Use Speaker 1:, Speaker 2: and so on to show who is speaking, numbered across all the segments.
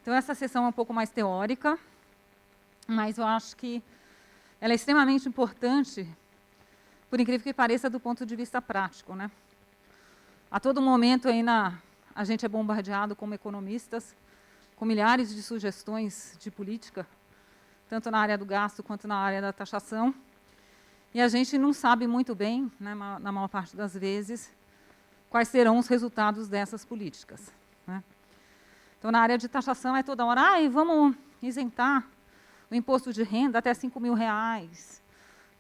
Speaker 1: Então, essa sessão é um pouco mais teórica, mas eu acho que ela é extremamente importante, por incrível que pareça, do ponto de vista prático, né? A todo momento aí a gente é bombardeado como economistas, com milhares de sugestões de política, tanto na área do gasto quanto na área da taxação, e a gente não sabe muito bem, né, na maior parte das vezes, quais serão os resultados dessas políticas, né? Então, na área de taxação, é toda hora, vamos isentar o imposto de renda até R$5.000,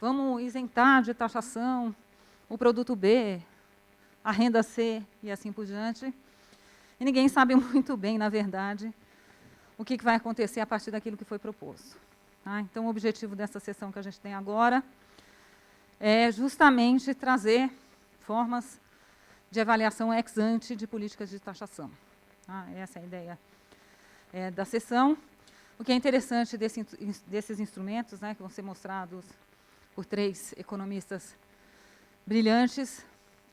Speaker 1: vamos isentar de taxação o produto B, a renda C e assim por diante. E ninguém sabe muito bem, na verdade, o que vai acontecer a partir daquilo que foi proposto. Tá? Então, o objetivo dessa sessão que a gente tem agora é justamente trazer formas de avaliação ex ante de políticas de taxação. Tá? Essa é a ideia da sessão. O que é interessante desses instrumentos, né, que vão ser mostrados por 3 economistas brilhantes,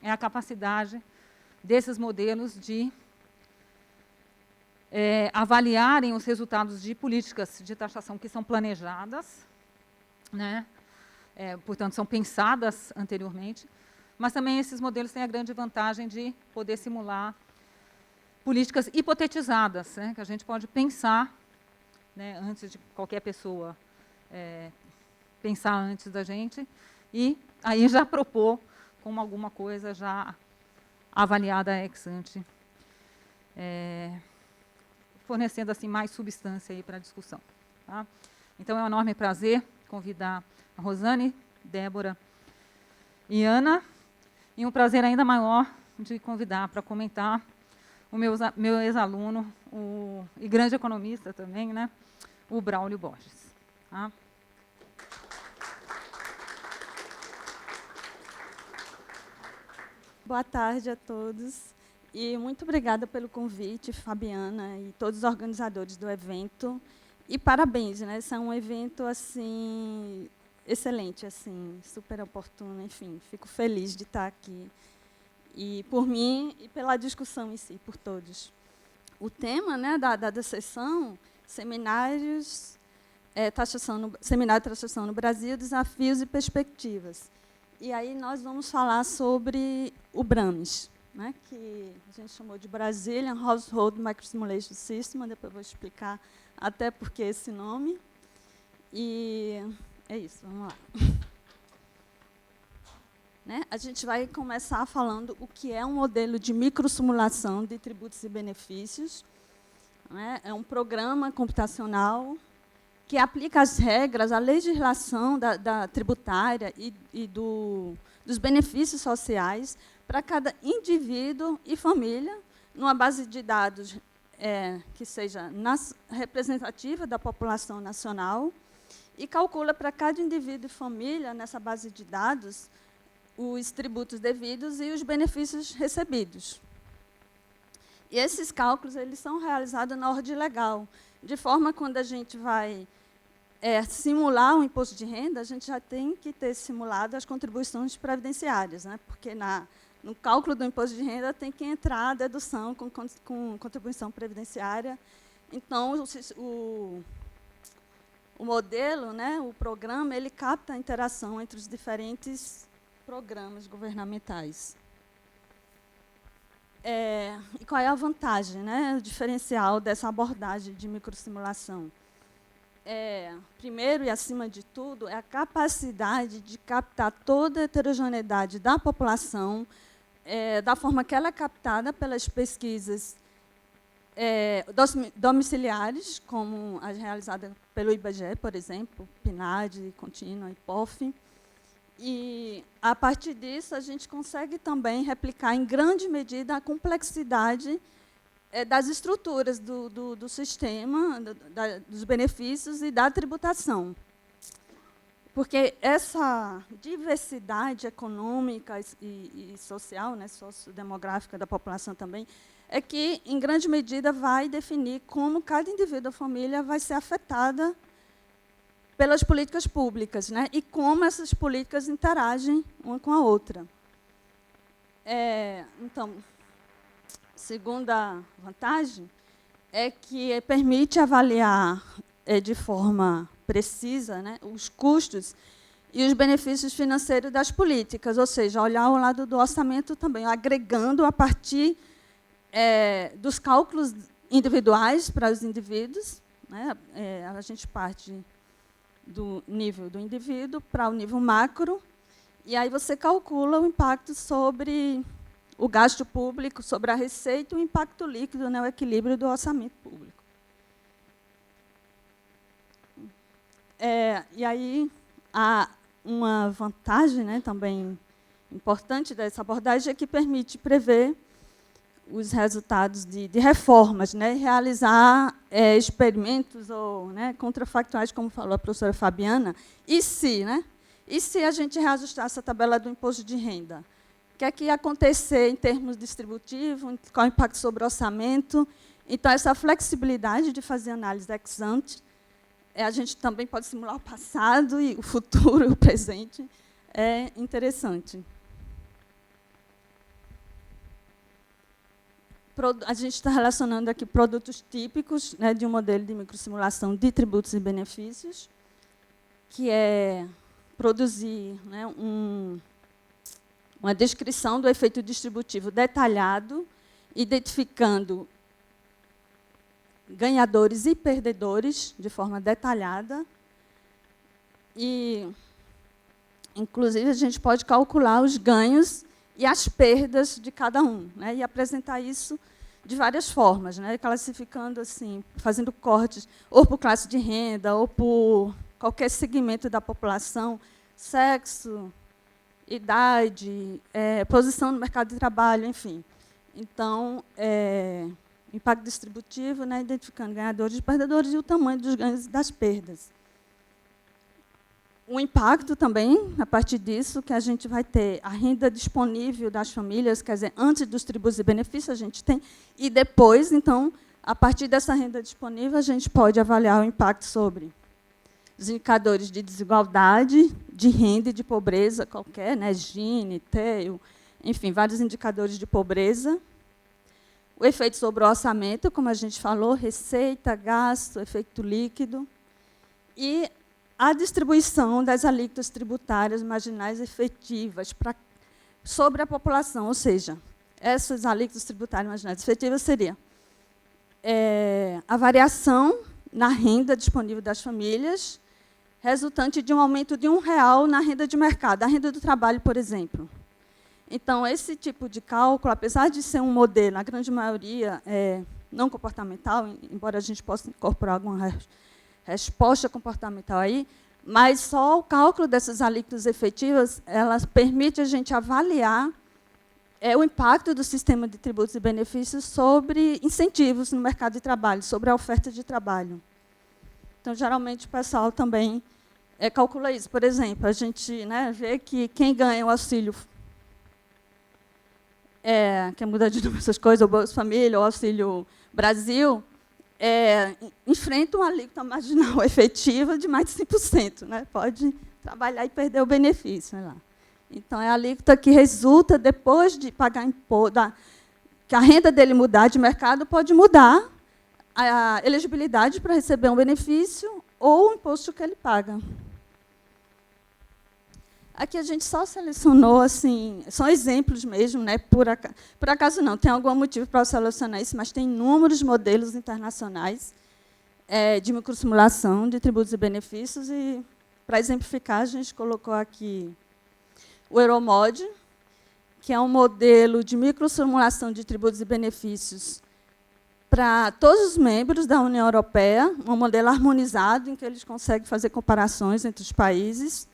Speaker 1: é a capacidade desses modelos de avaliarem os resultados de políticas de taxação que são planejadas, né, portanto, são pensadas anteriormente, mas também esses modelos têm a grande vantagem de poder simular políticas hipotetizadas, né, que a gente pode pensar, né, antes de qualquer pessoa pensar antes da gente, e aí já propor como alguma coisa já avaliada ex ante, fornecendo assim mais substância aí para a discussão. Tá? Então, é um enorme prazer convidar a Rosane, Débora e Ana, e um prazer ainda maior de convidar para comentar o meu ex-aluno, e grande economista também, né, o Braulio Borges. Tá?
Speaker 2: Boa tarde a todos. E muito obrigada pelo convite, Fabiana, e todos os organizadores do evento. E parabéns, né? Esse é um evento assim excelente, assim, super oportuno, enfim, fico feliz de estar aqui. E por mim e pela discussão em si, por todos. O tema, né, da sessão, seminário de taxação no Brasil, desafios e perspectivas. E aí nós vamos falar sobre o BRAMS, né, que a gente chamou de Brazilian Household Microsimulation System, depois eu vou explicar até por que esse nome. E é isso, vamos lá. Né, a gente vai começar falando o que é um modelo de microsimulação de tributos e benefícios. Né, é um programa computacional que aplica as regras, a legislação da tributária e dos benefícios sociais para cada indivíduo e família, numa base de dados que seja representativa da população nacional, e calcula para cada indivíduo e família, nessa base de dados, os tributos devidos e os benefícios recebidos. E esses cálculos eles são realizados na ordem legal, de forma que, quando a gente vai simular um imposto de renda, a gente já tem que ter simulado as contribuições previdenciárias, né? Porque no cálculo do imposto de renda tem que entrar a dedução com contribuição previdenciária. Então, o modelo, né, o programa, ele capta a interação entre os diferentes programas governamentais. E qual é a vantagem, né, o diferencial dessa abordagem de microsimulação? Primeiro e acima de tudo, é a capacidade de captar toda a heterogeneidade da população, da forma que ela é captada pelas pesquisas domiciliares, como as realizadas pelo IBGE, por exemplo, PNAD, Contínua, IPOF. E, a partir disso, a gente consegue também replicar, em grande medida, a complexidade das estruturas do sistema, dos benefícios e da tributação. Porque essa diversidade econômica e social, né, sociodemográfica da população também, é que, em grande medida, vai definir como cada indivíduo ou família vai ser afetada pelas políticas públicas, né, e como essas políticas interagem uma com a outra. Então, segunda vantagem é que permite avaliar de forma precisa, né, os custos e os benefícios financeiros das políticas, ou seja, olhar ao lado do orçamento também, agregando a partir dos cálculos individuais para os indivíduos, né, a gente parte do nível do indivíduo para o nível macro, e aí você calcula o impacto sobre o gasto público, sobre a receita e o impacto líquido, né, o equilíbrio do orçamento público. E aí, há uma vantagem, né, também importante dessa abordagem é que permite prever os resultados de reformas, né, realizar experimentos ou, né, contrafactuais, como falou a professora Fabiana, e se a gente reajustar essa tabela do imposto de renda? O que é que ia acontecer em termos distributivos, qual o impacto sobre o orçamento? Então, essa flexibilidade de fazer análise ex ante, a gente também pode simular o passado e o futuro e o presente, é interessante. A gente está relacionando aqui produtos típicos, né, de um modelo de microsimulação de tributos e benefícios, que é produzir, né, uma descrição do efeito distributivo detalhado, identificando ganhadores e perdedores de forma detalhada. E, inclusive, a gente pode calcular os ganhos e as perdas de cada um, né, e apresentar isso de várias formas, né, classificando assim, fazendo cortes ou por classe de renda ou por qualquer segmento da população, sexo, idade, posição no mercado de trabalho, enfim. Então, impacto distributivo, né, identificando ganhadores e perdedores e o tamanho dos ganhos e das perdas. O impacto também, a partir disso, que a gente vai ter a renda disponível das famílias, quer dizer, antes dos tributos e benefícios a gente tem, e depois, então, a partir dessa renda disponível, a gente pode avaliar o impacto sobre os indicadores de desigualdade, de renda e de pobreza qualquer, né, Gini, TEO, enfim, vários indicadores de pobreza. O efeito sobre o orçamento, como a gente falou, receita, gasto, efeito líquido. E a distribuição das alíquotas tributárias marginais efetivas sobre a população, ou seja, essas alíquotas tributárias marginais efetivas seriam a variação na renda disponível das famílias, resultante de um aumento de R$1 na renda de mercado, a renda do trabalho, por exemplo. Então, esse tipo de cálculo, apesar de ser um modelo, na grande maioria, não comportamental, embora a gente possa incorporar alguma resposta comportamental aí, mas só o cálculo dessas alíquotas efetivas, elas permite a gente avaliar o impacto do sistema de tributos e benefícios sobre incentivos no mercado de trabalho, sobre a oferta de trabalho. Então, geralmente, o pessoal também calcula isso. Por exemplo, a gente, né, vê que quem ganha o auxílio, quer mudar de nome essas coisas, o Bolsa Família, o Auxílio Brasil, enfrenta uma alíquota marginal efetiva de mais de 5%. Né? Pode trabalhar e perder o benefício. Lá. Então, é a alíquota que resulta, depois de pagar imposto, que a renda dele mudar de mercado, pode mudar a elegibilidade para receber um benefício ou o imposto que ele paga. Aqui a gente só selecionou, assim, são exemplos mesmo, né? Por acaso não, tem algum motivo para selecionar isso, mas tem inúmeros modelos internacionais de microsimulação de tributos e benefícios, e, para exemplificar, a gente colocou aqui o Euromod, que é um modelo de microsimulação de tributos e benefícios para todos os membros da União Europeia, um modelo harmonizado, em que eles conseguem fazer comparações entre os países.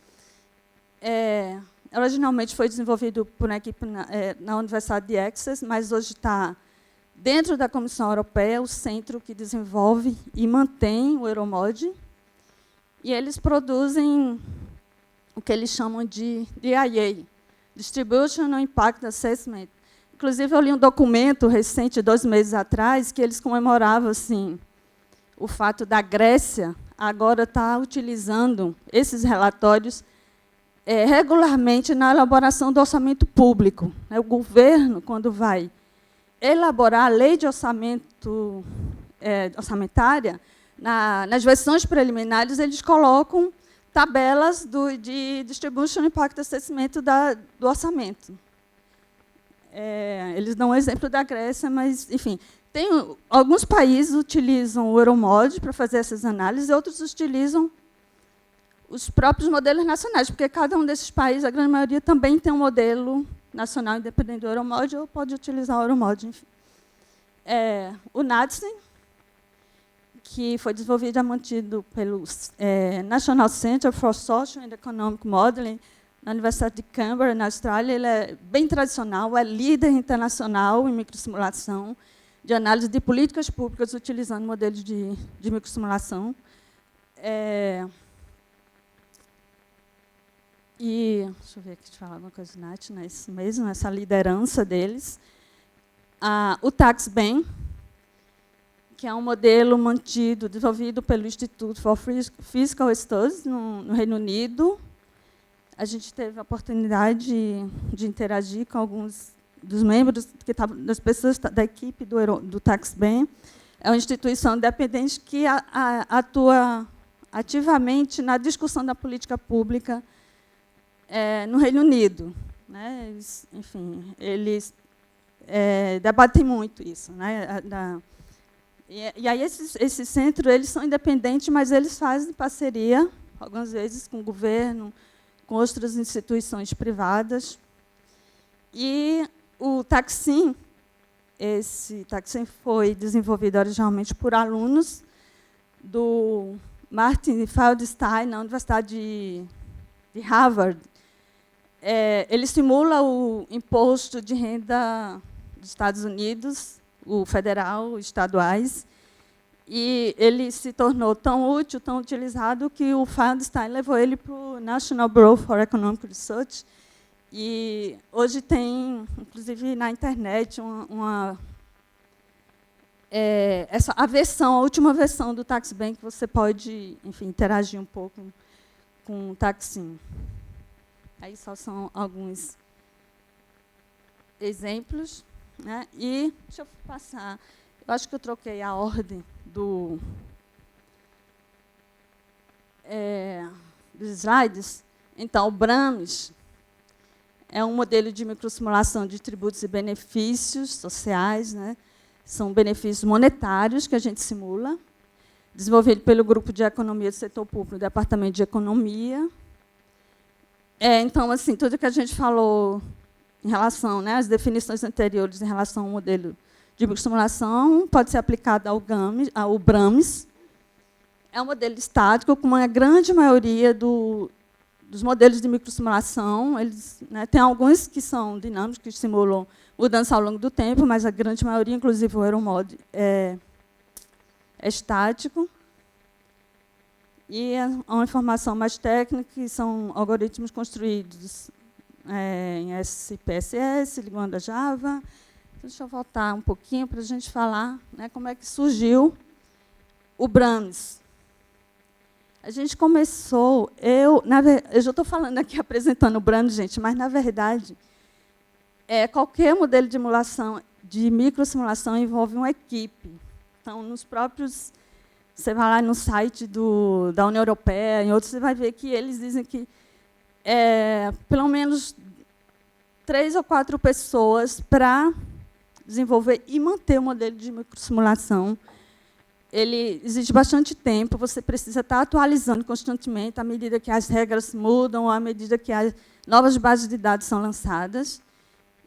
Speaker 2: Originalmente foi desenvolvido por uma equipe na Universidade de Essex, mas hoje está dentro da Comissão Europeia, o centro que desenvolve e mantém o Euromod. E eles produzem o que eles chamam de DIA, Distributional Impact Assessment. Inclusive, eu li um documento recente, 2 meses atrás, que eles comemoravam assim, o fato da Grécia agora estar utilizando esses relatórios regularmente na elaboração do orçamento público. O governo, quando vai elaborar a lei de orçamento orçamentária, nas versões preliminares, eles colocam tabelas de Distribution Impact Assessment do orçamento. Eles dão um exemplo da Grécia, mas, enfim, alguns países utilizam o Euromod para fazer essas análises, e outros utilizam os próprios modelos nacionais, porque cada um desses países, a grande maioria, também tem um modelo nacional independente do Euromod, ou pode utilizar o Euromod, enfim. O NADSE, que foi desenvolvido e mantido pelo National Center for Social and Economic Modeling, na Universidade de Canberra, na Austrália. Ele é bem tradicional, é líder internacional em microsimulação, de análise de políticas públicas utilizando modelos de microsimulação. E, deixa eu ver aqui, deixa eu falar alguma coisa do NAT, não é isso mesmo, essa liderança deles. O TaxBem, que é um modelo mantido, desenvolvido pelo Institute for Fiscal Studies, no Reino Unido. A gente teve a oportunidade de interagir com alguns dos membros, das pessoas da equipe do TaxBem. É uma instituição independente que atua ativamente na discussão da política pública no Reino Unido. Né? Eles debatem muito isso. Né? E aí, esses centros, eles são independentes, mas eles fazem parceria, algumas vezes, com o governo, com outras instituições privadas. E o TaxSim, esse TaxSim foi desenvolvido originalmente por alunos do Martin Feldstein, na Universidade de Harvard. Ele simula o imposto de renda dos Estados Unidos, o federal, estaduais, e ele se tornou tão útil, tão utilizado, que o Feldstein levou ele para o National Bureau for Economic Research, e hoje tem, inclusive, na internet, a última versão do TaxBem, que você pode, enfim, interagir um pouco com o TaxSim. Aí só são alguns exemplos. Né? E deixa eu passar. Eu acho que eu troquei a ordem dos slides. Então, o BRAMS é um modelo de microsimulação de tributos e benefícios sociais. Né? São benefícios monetários que a gente simula, desenvolvido pelo Grupo de Economia do Setor Público do Departamento de Economia. Então, assim, tudo que a gente falou em relação, né, às definições anteriores em relação ao modelo de microsimulação, pode ser aplicado ao BRAMS. É um modelo estático, como a grande maioria dos modelos de microsimulação. Eles, né, tem alguns que são dinâmicos, que simulam mudança ao longo do tempo, mas a grande maioria, inclusive o Euromod, é estático. E uma informação mais técnica, que são algoritmos construídos em SPSS, ligando a Java. Deixa eu voltar um pouquinho para a gente falar, né, como é que surgiu o BRAMS. A gente começou, eu já estou falando aqui, apresentando o BRAMS, gente, mas, na verdade, qualquer modelo de microsimulação envolve uma equipe. Então, nos próprios... Você vai lá no site da União Europeia, em outros, você vai ver que eles dizem que pelo menos 3 ou 4 pessoas para desenvolver e manter o modelo de microsimulação. Ele exige bastante tempo, você precisa estar atualizando constantemente à medida que as regras mudam, à medida que as novas bases de dados são lançadas.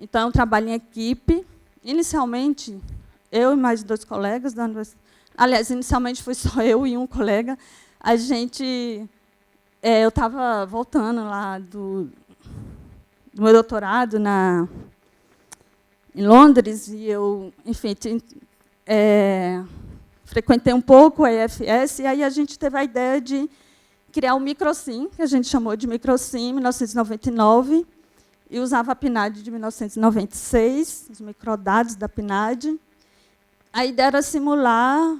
Speaker 2: Então, é um trabalho em equipe. Inicialmente, eu e mais 2 colegas da universidade. Aliás, inicialmente foi só eu e um colega. Eu estava voltando lá do meu doutorado em Londres, e eu, enfim, frequentei um pouco a EFS, e aí a gente teve a ideia de criar o MicroSim, que a gente chamou de MicroSim, em 1999, e usava a PNAD de 1996, os microdados da PNAD. A ideia era simular,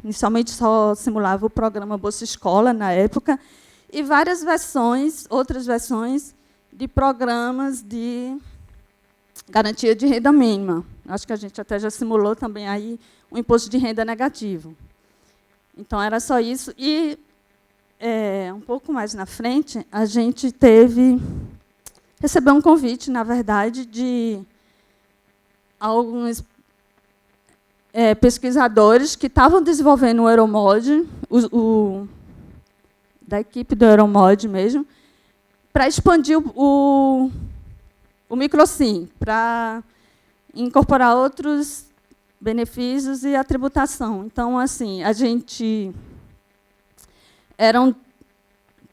Speaker 2: inicialmente só simulava o programa Bolsa Escola, na época, e várias versões, outras versões, de programas de garantia de renda mínima. Acho que a gente até já simulou também aí um imposto de renda negativo. Então, era só isso. E, um pouco mais na frente, a gente recebeu um convite, na verdade, de alguns pesquisadores que estavam desenvolvendo o Euromod, da equipe do Euromod mesmo, para expandir o microsim, para incorporar outros benefícios e a tributação. Então, assim, eram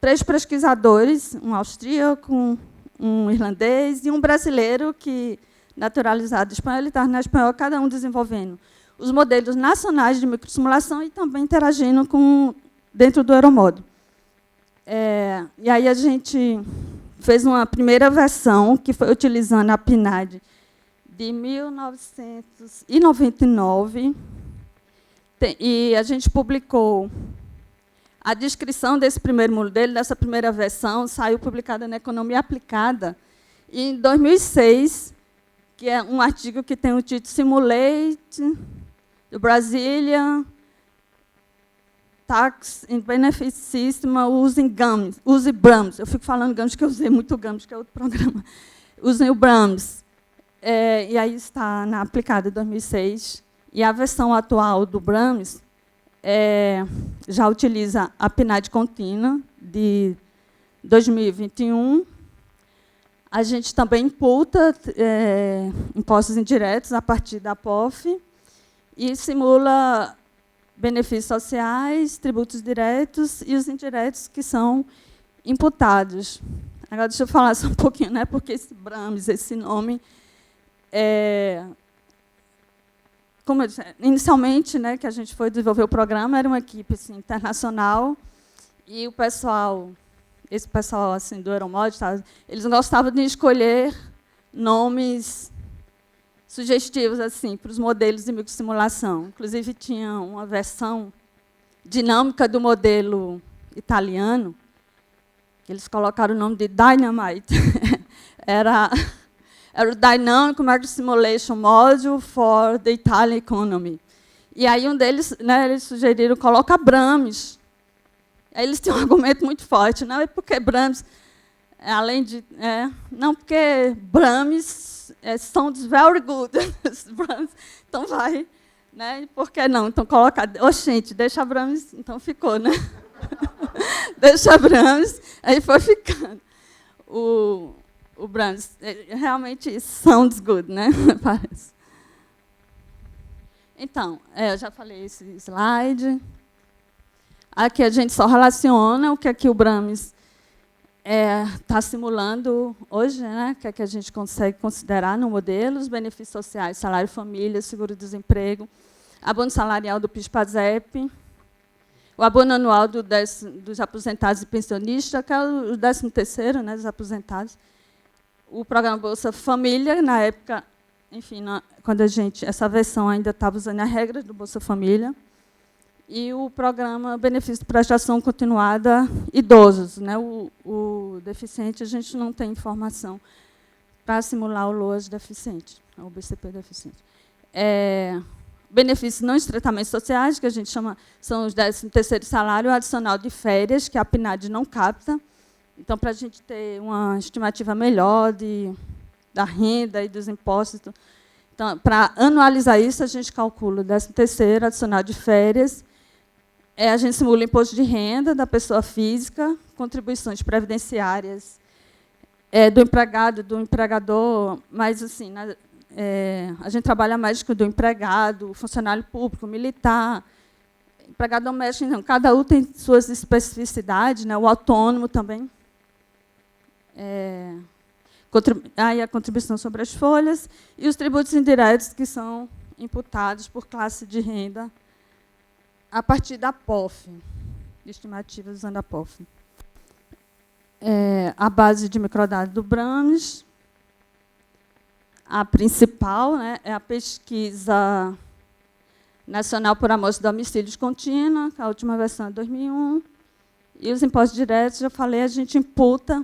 Speaker 2: 3 pesquisadores, um austríaco, um irlandês e um brasileiro que, naturalizado espanhol, ele estava na espanhol, cada um desenvolvendo os modelos nacionais de microsimulação e também interagindo dentro do Euromod. E aí a gente fez uma primeira versão, que foi utilizando a PNAD de 1999, e a gente publicou a descrição desse primeiro modelo, dessa primeira versão, saiu publicada na Economia Aplicada, e em 2006, que é um artigo que tem o título Simulate do Brazilian Tax and Benefit System using GAMS, use BRAMS. Eu fico falando GAMS, que eu usei muito GAMS, que é outro programa. Usem o BRAMS. E aí está na aplicada em 2006. E a versão atual do BRAMS já utiliza a PNAD contínua de 2021. A gente também imputa impostos indiretos a partir da POF e simula benefícios sociais, tributos diretos e os indiretos que são imputados. Agora, deixa eu falar só um pouquinho, né, porque esse BRAMS, esse nome, como eu disse, inicialmente, né, que a gente foi desenvolver o programa, era uma equipe assim, internacional, e esse pessoal assim, do Euromod, eles gostavam de escolher nomes sugestivos assim, para os modelos de microsimulação. Inclusive, tinha uma versão dinâmica do modelo italiano, que eles colocaram o nome de Dynamite. Era o Dynamic Microsimulation Module for the Italian Economy. E aí um deles, né, eles sugeriram, coloca BRAMS. Aí eles tinham um argumento muito forte, não é porque BRAMS, além de... não, porque BRAMS sounds very good. Então vai, né? Por que não? Então coloca, oxente, deixa BRAMS, então ficou, né? Deixa BRAMS, aí foi ficando. O BRAMS realmente sounds good, né? Parece. Então, eu já falei esse slide. Aqui a gente só relaciona o que aqui o BRAMS está simulando hoje, né, que é que a gente consegue considerar no modelo, os benefícios sociais, salário família, seguro-desemprego, abono salarial do PIS/PASEP, o abono anual dos aposentados e pensionistas, que é o 13º, né, dos aposentados, o programa Bolsa Família, na época, enfim, quando essa versão ainda estava usando a regra do Bolsa Família, e o programa Benefício de Prestação Continuada Idosos. Né? O deficiente, a gente não tem informação para simular o LOAS deficiente, o BCP deficiente. Benefícios não estritamente sociais, que a gente chama, são os 13º salário adicional de férias, que a PNAD não capta. Então, para a gente ter uma estimativa melhor da renda e dos impostos, então, para anualizar isso, a gente calcula o 13º adicional de férias, a gente simula o imposto de renda da pessoa física, contribuições previdenciárias do empregado, do empregador, mas assim, a gente trabalha mais com o do empregado, funcionário público, militar, empregado doméstico, não, cada um tem suas especificidades, né, o autônomo também. Aí a contribuição sobre as folhas e os tributos indiretos que são imputados por classe de renda a partir da POF, estimativas usando a POF. A base de microdados do BRAMS, a principal, né, é a pesquisa nacional por amostra de domicílios contínua, a última versão é 2001, e os impostos diretos, já falei, a gente imputa.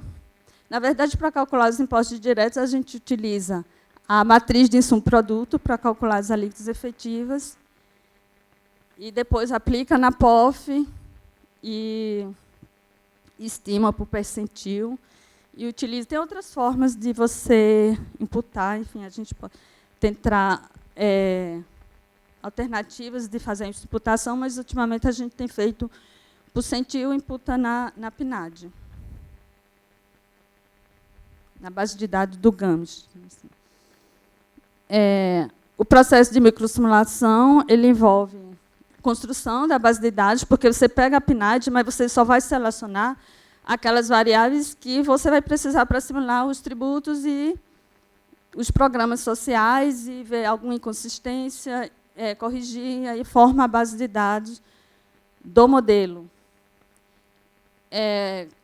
Speaker 2: Na verdade, para calcular os impostos diretos, a gente utiliza a matriz de insumo-produto para calcular as alíquotas efetivas, e depois aplica na POF e estima por percentil, e utiliza. Tem outras formas de você imputar, enfim, a gente pode tentar alternativas de fazer a imputação, mas, ultimamente, a gente tem feito por centil, imputa na PNAD, na base de dados do GAMS. O processo de microsimulação ele envolve construção da base de dados, porque você pega a PNAD, mas você só vai selecionar aquelas variáveis que você vai precisar para simular os tributos e os programas sociais, e ver alguma inconsistência, corrigir, aí forma a base de dados do modelo.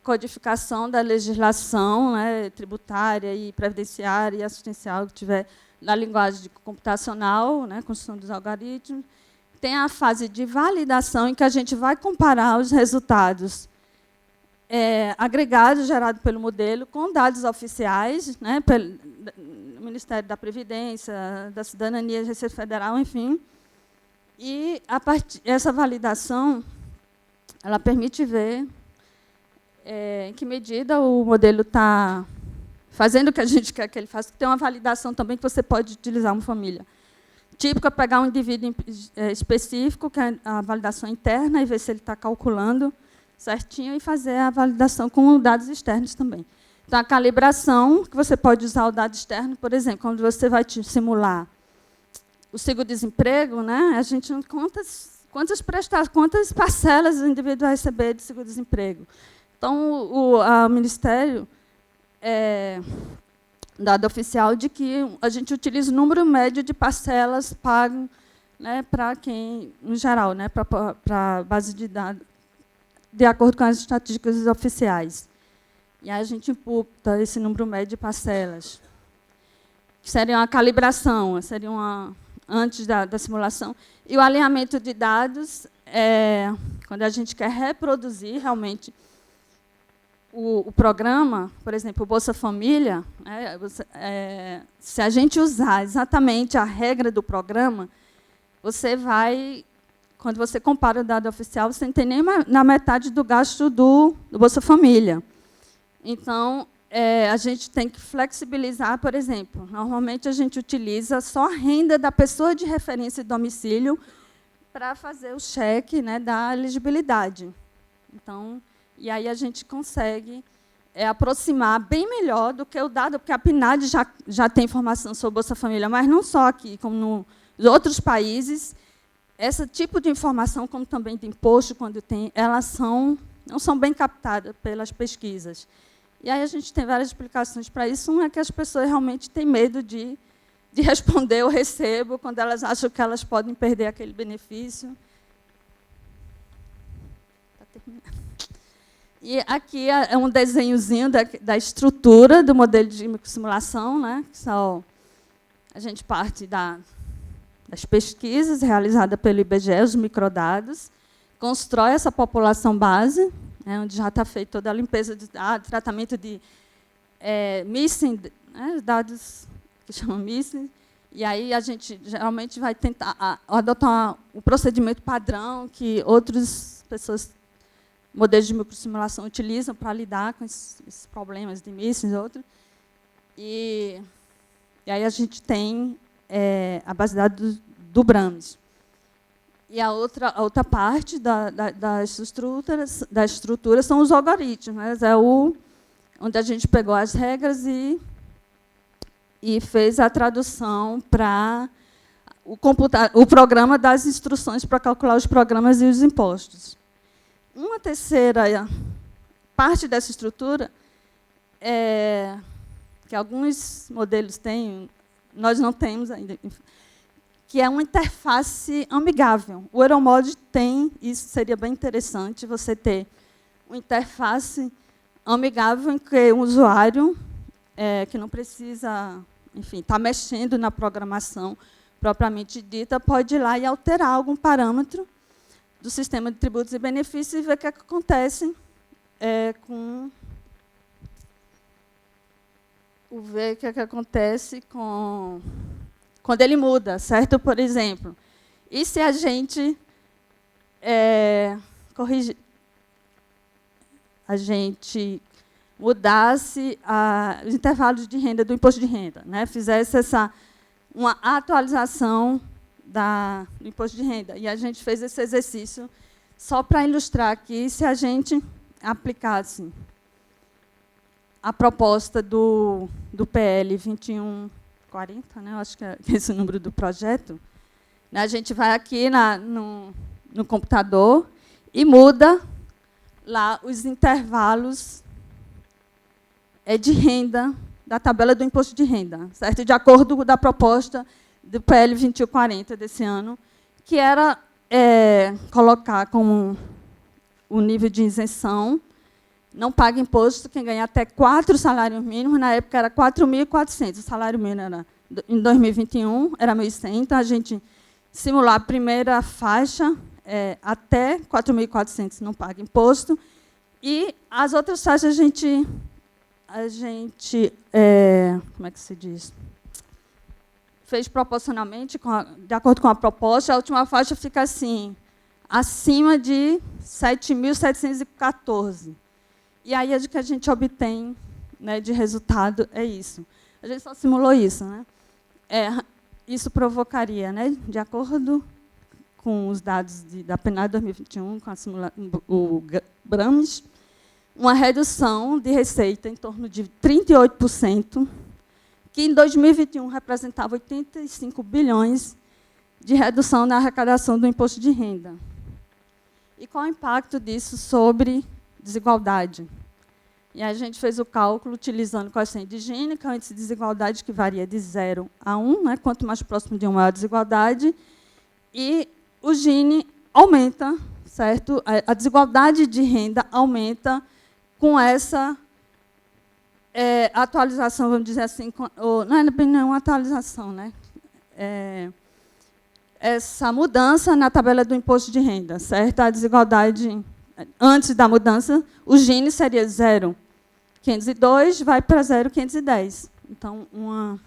Speaker 2: Codificação da legislação, né, tributária e previdenciária e assistencial que tiver na linguagem de computacional, né, construção dos algoritmos. Tem a fase de validação, em que a gente vai comparar os resultados agregados gerados pelo modelo com dados oficiais, né, pelo Ministério da Previdência, da Cidadania, Receita Federal, enfim. E essa validação ela permite ver em que medida o modelo está fazendo o que a gente quer que ele faça. Tem uma validação também que você pode utilizar uma família típica, pegar um indivíduo específico, que é a validação interna, e ver se ele está calculando certinho, e fazer a validação com dados externos também. Então, a calibração, que você pode usar o dado externo, por exemplo, quando você vai simular o seguro-desemprego, né, a gente não conta quantas parcelas o indivíduo vai receber de seguro-desemprego. Então, o Ministério dado oficial de que a gente utiliza o número médio de parcelas pagas, né, para quem, em geral, né, para a base de dados, de acordo com as estatísticas oficiais. E aí a gente imputa esse número médio de parcelas. Seria uma calibração, seria antes da simulação. E o alinhamento de dados, quando a gente quer reproduzir realmente o programa, por exemplo, o Bolsa Família, se a gente usar exatamente a regra do programa, você vai, quando você compara o dado oficial, você não tem nem na metade do gasto do Bolsa Família. Então, a gente tem que flexibilizar, por exemplo, normalmente a gente utiliza só a renda da pessoa de referência de domicílio para fazer o cheque, né, da elegibilidade. Então, e aí a gente consegue aproximar bem melhor do que o dado, porque a PNAD já tem informação sobre Bolsa Família, mas não só aqui, como nos outros países. Esse tipo de informação, como também de imposto, quando tem, elas não são bem captadas pelas pesquisas. E aí a gente tem várias explicações para isso. Uma é que as pessoas realmente têm medo de responder eu recebo, quando elas acham que elas podem perder aquele benefício. Está terminando. E aqui é um desenhozinho da estrutura do modelo de microsimulação, né? A gente parte das pesquisas realizadas pelo IBGE, os microdados, constrói essa população base, onde já está feita toda a limpeza de dados, tratamento de missing, dados que chamam missing, e aí a gente geralmente vai tentar adotar o procedimento padrão que outras pessoas, modelos de microsimulação, utilizam para lidar com esses problemas de missing e outros. E aí a gente tem a base de dados do BRAMS. E a outra parte da estrutura são os algoritmos, né? Onde a gente pegou as regras e fez a tradução para o programa das instruções para calcular os programas e os impostos. Uma terceira parte dessa estrutura, que alguns modelos têm, nós não temos ainda, que é uma interface amigável. O Euromod tem, isso seria bem interessante, você ter uma interface amigável em que o usuário, que não precisa, enfim, estar mexendo na programação propriamente dita, pode ir lá e alterar algum parâmetro do sistema de tributos e benefícios e ver o que acontece com ver o que acontece quando ele muda, certo? Por exemplo, e se a gente mudasse os intervalos de renda do imposto de renda, né? Fizesse uma atualização do imposto de renda. E a gente fez esse exercício só para ilustrar aqui, se a gente aplicasse a proposta do PL 2140, né? Eu acho que é esse o número do projeto, né? A gente vai aqui no computador e muda lá os intervalos de renda da tabela do imposto de renda, certo? De acordo com a proposta do PL 2140 desse ano, que era colocar como o nível de isenção, não paga imposto quem ganha até 4 salários mínimos, na época era 4.400, o salário mínimo era, em 2021 era 1.100, então a gente simular a primeira faixa, até 4.400 não paga imposto, e as outras faixas a gente como é que se diz? Fez proporcionalmente, de acordo com a proposta, a última faixa fica assim, acima de 7.714. E aí o que a gente obtém, né, de resultado é isso. A gente só simulou isso, né? Isso provocaria, né, de acordo com os dados da PNAD 2021, com o BRAMES, uma redução de receita em torno de 38%, que em 2021 representava 85 bilhões de redução na arrecadação do imposto de renda. E qual o impacto disso sobre desigualdade? E a gente fez o cálculo utilizando o coeficiente de Gini, que é o índice de desigualdade que varia de 0 a 1, né? Quanto mais próximo de 1 maior a desigualdade, e o Gini aumenta, certo? A desigualdade de renda aumenta com essa atualização, vamos dizer assim, não é bem uma atualização, né? Essa mudança na tabela do imposto de renda, certo? A desigualdade, antes da mudança, o Gini seria 0,502, vai para 0,510. Então, uma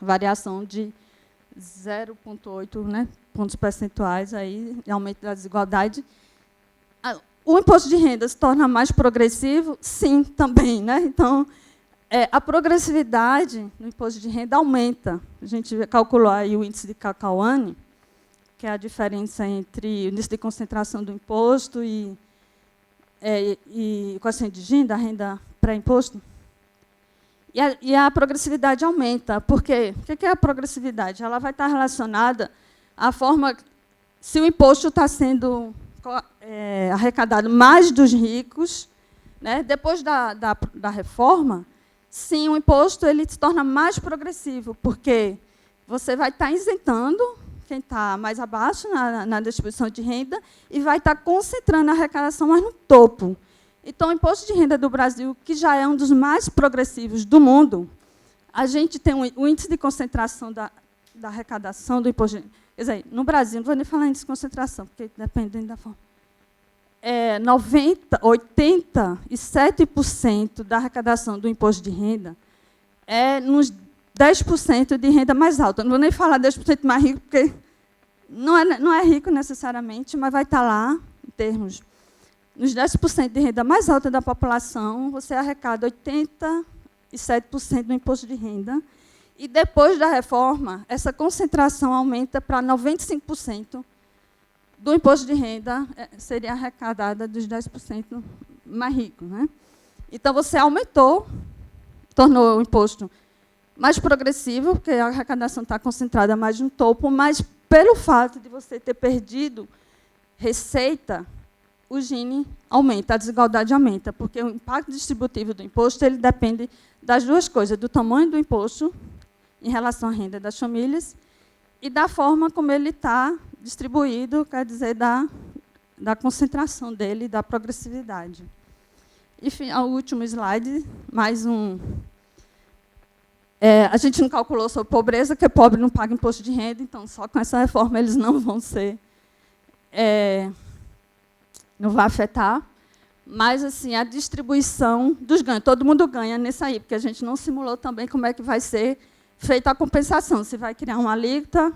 Speaker 2: variação de 0,8, né, pontos percentuais aí, aumento da desigualdade. O imposto de renda se torna mais progressivo? Sim, também, né? Então, a progressividade no imposto de renda aumenta. A gente calculou aí o índice de Kakawani, que é a diferença entre o índice de concentração do imposto e o coeficiente de Gini, da renda pré-imposto. E a progressividade aumenta. Por quê? O que é a progressividade? Ela vai estar relacionada à forma, se o imposto está sendo arrecadado mais dos ricos, né? Depois da reforma, sim, o imposto ele se torna mais progressivo, porque você vai estar isentando quem está mais abaixo na distribuição de renda e vai estar concentrando a arrecadação mais no topo. Então, o imposto de renda do Brasil, que já é um dos mais progressivos do mundo, a gente tem o índice de concentração da arrecadação do imposto de renda. Quer dizer, no Brasil, não vou nem falar em índice de concentração, porque dependendo da forma. 87% da arrecadação do imposto de renda é nos 10% de renda mais alta. Não vou nem falar 10% mais rico, porque não é rico necessariamente, mas vai estar lá, em termos, nos 10% de renda mais alta da população, você arrecada 87% do imposto de renda. E, depois da reforma, essa concentração aumenta para 95% do imposto de renda seria arrecadada dos 10% mais ricos, né? Então, você aumentou, tornou o imposto mais progressivo, porque a arrecadação está concentrada mais no topo, mas, pelo fato de você ter perdido receita, o Gini aumenta, a desigualdade aumenta, porque o impacto distributivo do imposto ele depende das duas coisas, do tamanho do imposto em relação à renda das famílias e da forma como ele está distribuído, quer dizer, da concentração dele, da progressividade. Enfim, o último slide, mais um. A gente não calculou sobre pobreza, porque pobre não paga imposto de renda, então, só com essa reforma, eles não vão ser... não vai afetar. mas assim, a distribuição dos ganhos, todo mundo ganha nesse aí, porque a gente não simulou também como é que vai ser feita a compensação, se vai criar uma alíquota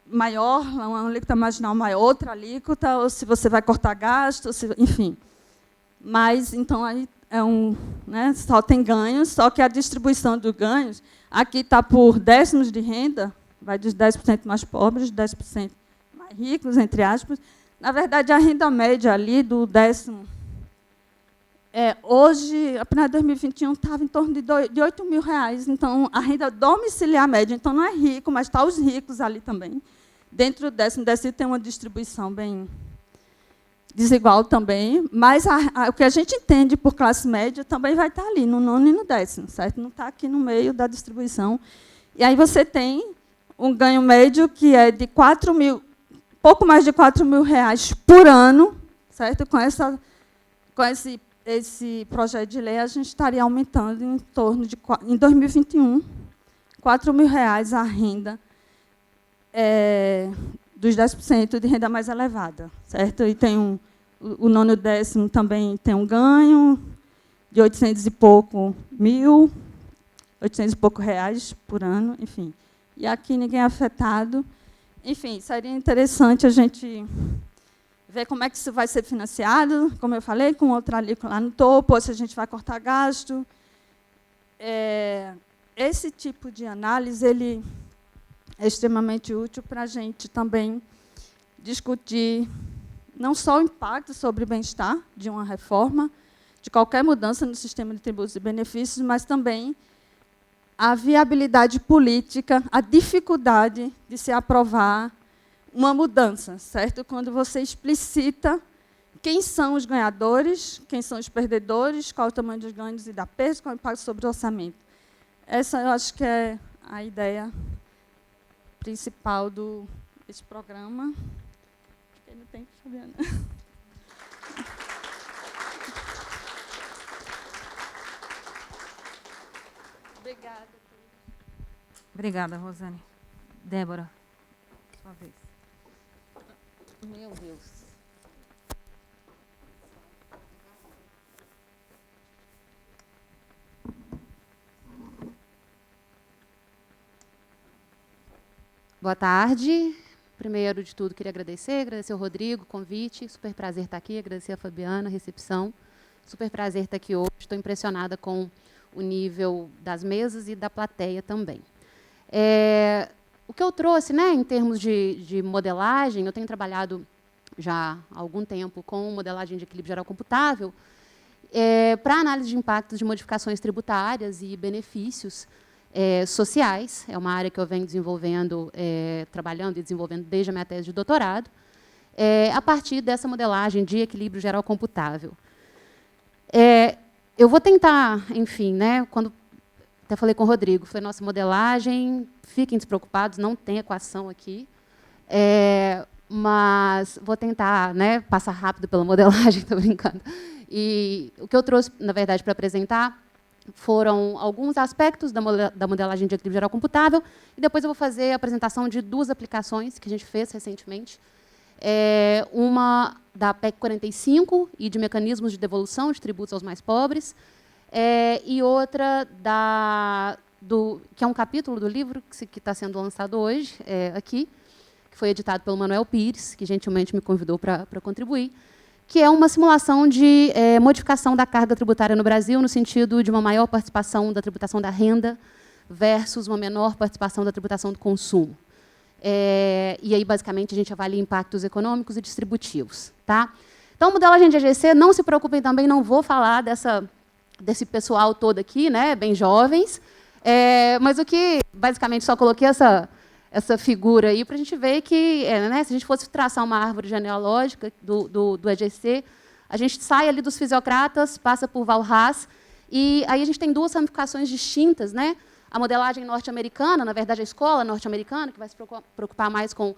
Speaker 2: maior, uma alíquota marginal maior, outra alíquota, ou se você vai cortar gastos, enfim. Mas, então, aí né, só tem ganhos, só que a distribuição dos ganhos, aqui está por décimos de renda, vai dos 10% mais pobres, 10% mais ricos, entre aspas. Na verdade, a renda média ali do décimo, hoje, apenas 2021, estava em torno de R$8.000. Então, a renda domiciliar média, então não é rico, mas está os ricos ali também. Dentro do décimo tem uma distribuição bem desigual também, mas o que a gente entende por classe média também vai estar ali, no nono e no décimo, certo? Não está aqui no meio da distribuição. E aí você tem um ganho médio que é de pouco mais de R$4.000 por ano, certo? Com esse projeto de lei, a gente estaria aumentando em torno de, em 2021, R$4.000 a renda dos 10% de renda mais elevada, certo? E tem o nono e o décimo também tem um ganho de 800 e pouco mil, 800 e pouco reais por ano, enfim. E aqui ninguém é afetado. Enfim, seria interessante a gente ver como é que isso vai ser financiado, como eu falei, com outra alíquota lá no topo, ou se a gente vai cortar gasto. Esse tipo de análise ele é extremamente útil para a gente também discutir não só o impacto sobre o bem-estar de uma reforma, de qualquer mudança no sistema de tributos e benefícios, mas também a viabilidade política, a dificuldade de se aprovar uma mudança, certo? Quando você explicita quem são os ganhadores, quem são os perdedores, qual é o tamanho dos ganhos e da perda, qual é o impacto sobre o orçamento. Essa, eu acho que é a ideia principal desse programa. Eu não tenho que saber, né? Obrigada.
Speaker 1: Obrigada, Rosane. Débora, sua vez.
Speaker 3: Meu Deus. Boa tarde. Primeiro de tudo, queria agradecer ao Rodrigo o convite. Super prazer estar aqui. Agradecer a Fabiana a recepção. Super prazer estar aqui hoje. Estou impressionada com o nível das mesas e da plateia também. O que eu trouxe, né, em termos de modelagem, eu tenho trabalhado já há algum tempo com modelagem de equilíbrio geral computável para análise de impactos de modificações tributárias e benefícios sociais. É uma área que eu venho desenvolvendo, trabalhando e desenvolvendo desde a minha tese de doutorado, a partir dessa modelagem de equilíbrio geral computável. Eu vou tentar, enfim, né, quando até falei com o Rodrigo, falei, nossa, modelagem, fiquem despreocupados, não tem equação aqui, mas vou tentar, né, passar rápido pela modelagem, estou brincando. E o que eu trouxe, na verdade, para apresentar foram alguns aspectos da modelagem de equilíbrio geral computável, e depois eu vou fazer a apresentação de duas aplicações que a gente fez recentemente. Uma da PEC 45 e de mecanismos de devolução de tributos aos mais pobres, e outra que é um capítulo do livro que está sendo lançado hoje, aqui, que foi editado pelo Manuel Pires, que gentilmente me convidou para contribuir, que é uma simulação de modificação da carga tributária no Brasil, no sentido de uma maior participação da tributação da renda versus uma menor participação da tributação do consumo. E aí, basicamente, a gente avalia impactos econômicos e distributivos. Tá? Então, modelagem de EGC, não se preocupem também, não vou falar desse pessoal todo aqui, né, bem jovens, mas o que, basicamente, só coloquei essa figura aí para a gente ver que, né, se a gente fosse traçar uma árvore genealógica do EGC, a gente sai ali dos fisiocratas, passa por Walras, e aí a gente tem duas ramificações distintas, né? A modelagem norte-americana, na verdade, a escola norte-americana, que vai se preocupar mais com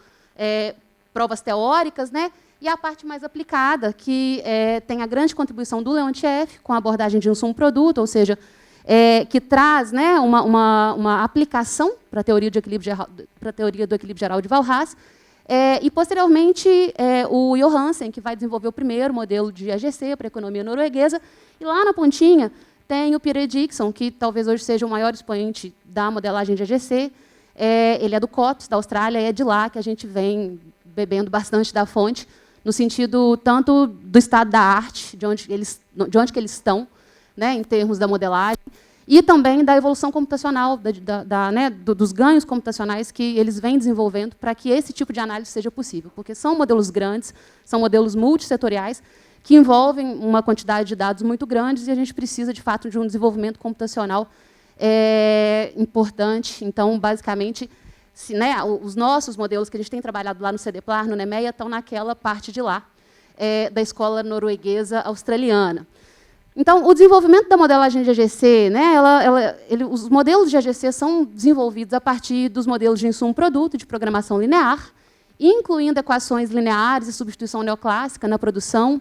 Speaker 3: provas teóricas, né? E a parte mais aplicada, que tem a grande contribuição do Leontief, com a abordagem de insumo-produto, ou seja, que traz, né, uma aplicação para a teoria do equilíbrio geral de Walras, E, posteriormente, o Johansen, que vai desenvolver o primeiro modelo de AGC para a economia norueguesa. E lá na pontinha tem o Pierre Dickson, que talvez hoje seja o maior expoente da modelagem de AGC. Ele é do COPS, da Austrália, e é de lá que a gente vem bebendo bastante da fonte, no sentido tanto do estado da arte, de onde que eles estão, né, em termos da modelagem, e também da evolução computacional, dos ganhos computacionais que eles vêm desenvolvendo para que esse tipo de análise seja possível. Porque são modelos grandes, são modelos multissetoriais, que envolvem uma quantidade de dados muito grandes, e a gente precisa, de fato, de um desenvolvimento computacional importante. Então, basicamente, os nossos modelos que a gente tem trabalhado lá no CDPLAR, no NEMEA, estão naquela parte de lá, da escola norueguesa australiana. Então, o desenvolvimento da modelagem de AGC, os modelos de AGC são desenvolvidos a partir dos modelos de insumo-produto, de programação linear, incluindo equações lineares e substituição neoclássica na produção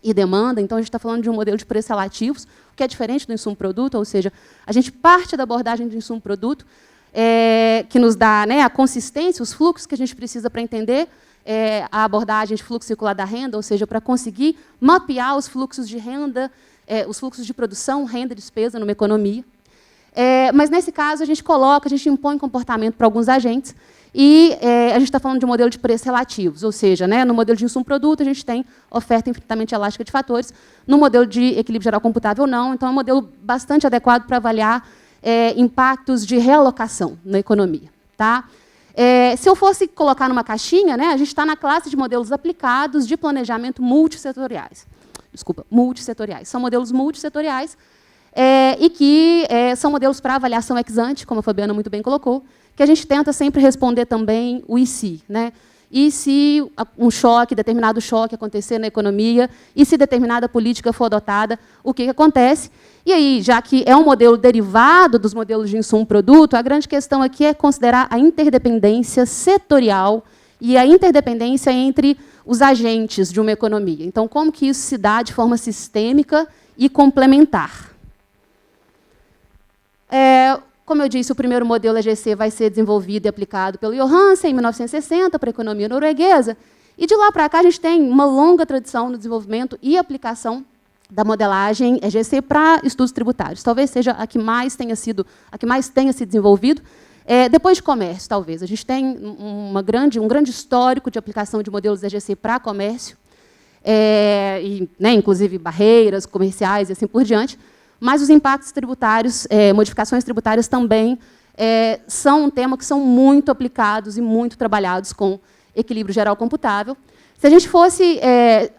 Speaker 3: e demanda. Então, a gente está falando de um modelo de preços relativos, que é diferente do insumo-produto, ou seja, a gente parte da abordagem de insumo-produto, que nos dá a consistência, os fluxos que a gente precisa para entender a abordagem de fluxo circular da renda, ou seja, para conseguir mapear os fluxos de renda, os fluxos de produção, renda e despesa numa economia. Mas, nesse caso, a gente impõe comportamento para alguns agentes, e a gente está falando de um modelo de preços relativos, ou seja, no modelo de insumo-produto, a gente tem oferta infinitamente elástica de fatores, no modelo de equilíbrio geral computável, não. Então, é um modelo bastante adequado para avaliar impactos de realocação na economia. Tá? Se eu fosse colocar numa caixinha, a gente está na classe de modelos aplicados de planejamento multissetoriais. Multissetoriais. São modelos multissetoriais e que são modelos para avaliação ex ante, como a Fabiana muito bem colocou, que a gente tenta sempre responder também o e se. E se determinado choque acontecer na economia, e se determinada política for adotada, o que acontece? E aí, já que é um modelo derivado dos modelos de insumo-produto, a grande questão aqui é considerar a interdependência setorial e a interdependência entre os agentes de uma economia. Então, como que isso se dá de forma sistêmica e complementar? Como eu disse, o primeiro modelo AGC vai ser desenvolvido e aplicado pelo Johansen, em 1960, para a economia norueguesa. E, de lá para cá, a gente tem uma longa tradição no desenvolvimento e aplicação da modelagem AGC para estudos tributários. Talvez seja a que mais tenha sido desenvolvido. Depois de comércio, talvez. A gente tem um grande histórico de aplicação de modelos AGC para comércio, inclusive barreiras comerciais e assim por diante. Mas os impactos tributários, modificações tributárias também são um tema que são muito aplicados e muito trabalhados com equilíbrio geral computável. Se a gente fosse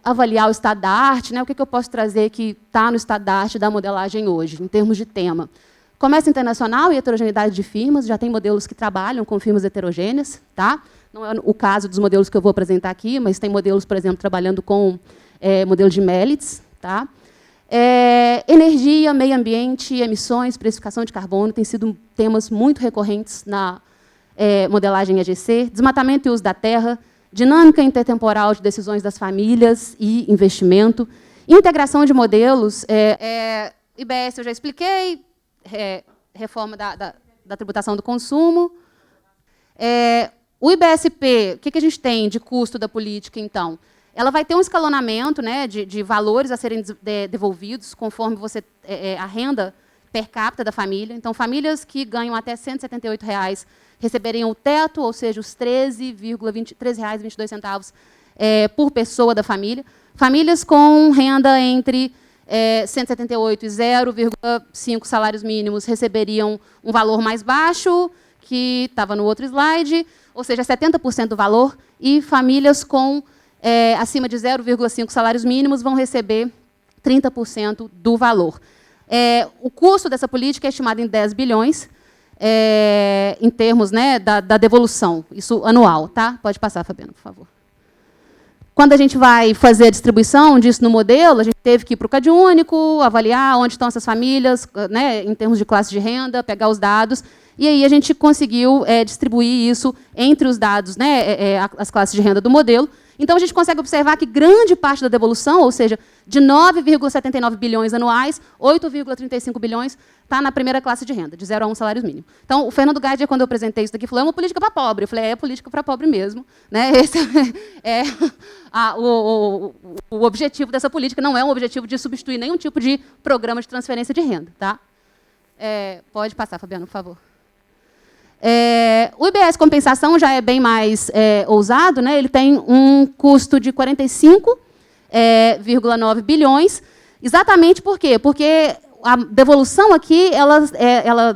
Speaker 3: avaliar o estado da arte, o que eu posso trazer que está no estado da arte da modelagem hoje, em termos de tema? Comércio internacional e heterogeneidade de firmas, já tem modelos que trabalham com firmas heterogêneas. Tá? Não é o caso dos modelos que eu vou apresentar aqui, mas tem modelos, por exemplo, trabalhando com modelo de Mellitz. Tá? Energia, meio ambiente, emissões, precificação de carbono, têm sido temas muito recorrentes na modelagem AGC. Desmatamento e uso da terra, dinâmica intertemporal de decisões das famílias e investimento. Integração de modelos. IBS eu já expliquei, reforma da tributação do consumo. O IBSP, o que a gente tem de custo da política, então? Ela vai ter um escalonamento de valores a serem devolvidos conforme a renda per capita da família. Então, famílias que ganham até R$ 178,00 receberiam o teto, ou seja, os R$ 13,22 por pessoa da família. Famílias com renda entre 178 e 0,5 salários mínimos receberiam um valor mais baixo, que estava no outro slide, ou seja, 70% do valor, e famílias com acima de 0,5 salários mínimos vão receber 30% do valor. O custo dessa política é estimado em 10 bilhões, em termos da devolução, isso anual. Tá? Pode passar, Fabiana, por favor. Quando a gente vai fazer a distribuição disso no modelo, a gente teve que ir para o CadÚnico, avaliar onde estão essas famílias, em termos de classe de renda, pegar os dados, e aí a gente conseguiu distribuir isso entre os dados, as classes de renda do modelo, Então, a gente consegue observar que grande parte da devolução, ou seja, de 9,79 bilhões anuais, 8,35 bilhões está na primeira classe de renda, de 0 a 1 salários mínimos. Então, o Fernando Gaidia, quando eu apresentei isso daqui, falou, é uma política para pobre. Eu falei, é política para pobre mesmo. Né? Esse é o objetivo dessa política, não é um objetivo de substituir nenhum tipo de programa de transferência de renda. Tá? Pode passar, Fabiano, por favor. O IBS compensação já é bem mais ousado, né? Ele tem um custo de 45,9 bilhões. Exatamente por quê? Porque a devolução aqui,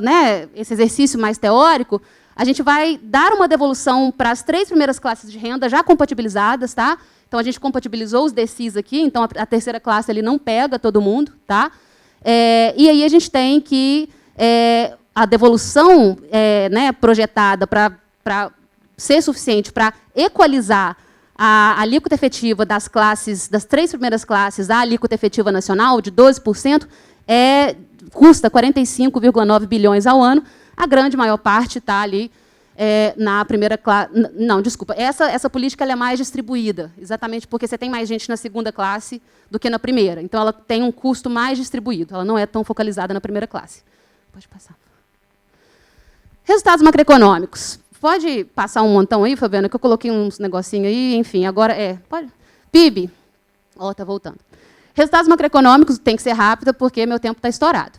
Speaker 3: né, esse exercício mais teórico, a gente vai dar uma devolução para as 3 primeiras classes de renda já compatibilizadas, tá? Então a gente compatibilizou os DCIs aqui, então a terceira classe ele não pega todo mundo, tá? E aí a gente tem que a devolução né, projetada para ser suficiente para equalizar a alíquota efetiva das 3 primeiras classes à alíquota efetiva nacional, de 12%, custa 45,9 bilhões ao ano. A grande maior parte está ali na primeira classe. Não, desculpa. Essa política ela é mais distribuída, exatamente porque você tem mais gente na segunda classe do que na primeira. Então, ela tem um custo mais distribuído. Ela não é tão focalizada na primeira classe. Pode passar. Resultados macroeconômicos. Pode passar um montão aí, Fabiana, que eu coloquei uns negocinhos aí, enfim, agora pode. PIB. Está voltando. Resultados macroeconômicos tem que ser rápido, porque meu tempo está estourado.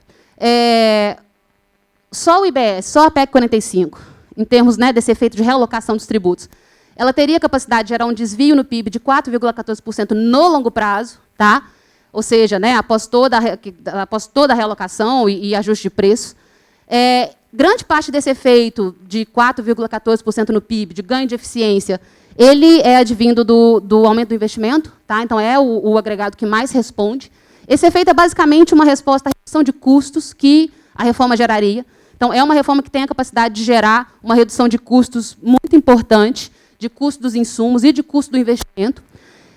Speaker 3: Só o IBS, só a PEC 45, em termos, né, desse efeito de realocação dos tributos, ela teria capacidade de gerar um desvio no PIB de 4,14% no longo prazo, tá? Ou seja, né, após toda a realocação e ajuste de preço. Grande parte desse efeito de 4,14% no PIB, de ganho de eficiência, ele é advindo do aumento do investimento, tá? Então, é o agregado que mais responde. Esse efeito é basicamente uma resposta à redução de custos que a reforma geraria. Então, é uma reforma que tem a capacidade de gerar uma redução de custos muito importante, de custo dos insumos e de custo do investimento.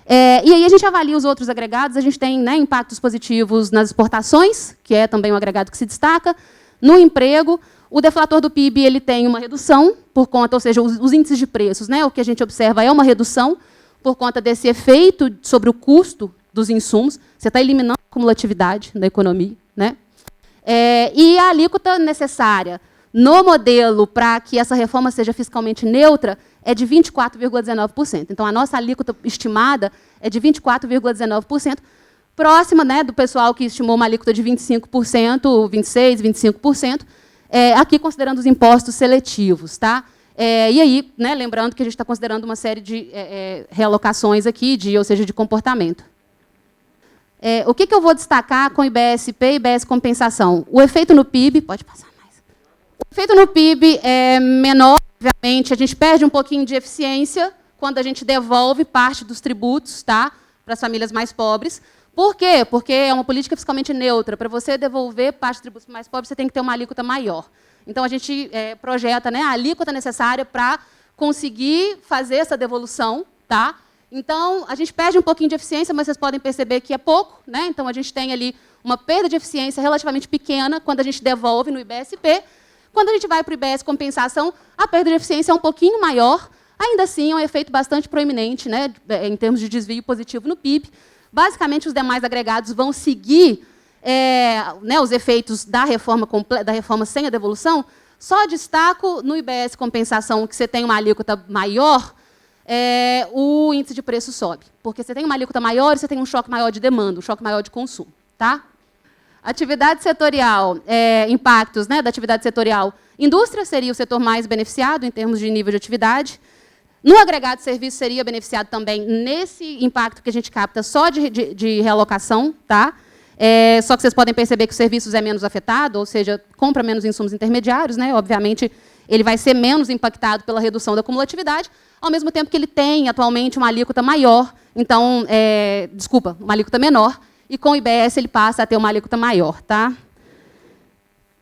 Speaker 3: E aí a gente avalia os outros agregados, a gente tem, né, impactos positivos nas exportações, que é também um agregado que se destaca, no emprego. O deflator do PIB ele tem uma redução, por conta, ou seja, os índices de preços, né, o que a gente observa é uma redução por conta desse efeito sobre o custo dos insumos. Você está eliminando a cumulatividade da economia. Né? E a alíquota necessária no modelo para que essa reforma seja fiscalmente neutra é de 24,19%. Então, a nossa alíquota estimada é de 24,19%, próxima, né, do pessoal que estimou uma alíquota de 25%, 26%, 25%, aqui considerando os impostos seletivos. Tá? E aí, né, lembrando que a gente está considerando uma série de realocações aqui, ou seja, de comportamento. O que eu vou destacar com IBSP e IBS compensação? O efeito no PIB, pode passar mais. O efeito no PIB é menor, obviamente, a gente perde um pouquinho de eficiência quando a gente devolve parte dos tributos, tá, para as famílias mais pobres. Por quê? Porque é uma política fiscalmente neutra. Para você devolver parte dos tributos para mais pobres, você tem que ter uma alíquota maior. Então, a gente projeta, né, a alíquota necessária para conseguir fazer essa devolução. Tá? Então, a gente perde um pouquinho de eficiência, mas vocês podem perceber que é pouco. Né? Então, a gente tem ali uma perda de eficiência relativamente pequena quando a gente devolve no IBSP. Quando a gente vai para o IBS compensação, a perda de eficiência é um pouquinho maior. Ainda assim, é um efeito bastante proeminente, né, em termos de desvio positivo no PIB. Basicamente, os demais agregados vão seguir né, os efeitos da reforma sem a devolução. Só destaco no IBS compensação que você tem uma alíquota maior, o índice de preço sobe. Porque você tem uma alíquota maior e você tem um choque maior de demanda, um choque maior de consumo. Tá? Atividade setorial, impactos, né, da atividade setorial. Indústria seria o setor mais beneficiado em termos de nível de atividade. No agregado de serviço seria beneficiado também nesse impacto que a gente capta só de realocação. Tá? Só que vocês podem perceber que os serviços é menos afetado, ou seja, compra menos insumos intermediários. Né? Obviamente, ele vai ser menos impactado pela redução da cumulatividade, ao mesmo tempo que ele tem atualmente uma alíquota maior, então, uma alíquota menor, e com o IBS ele passa a ter uma alíquota maior. Tá?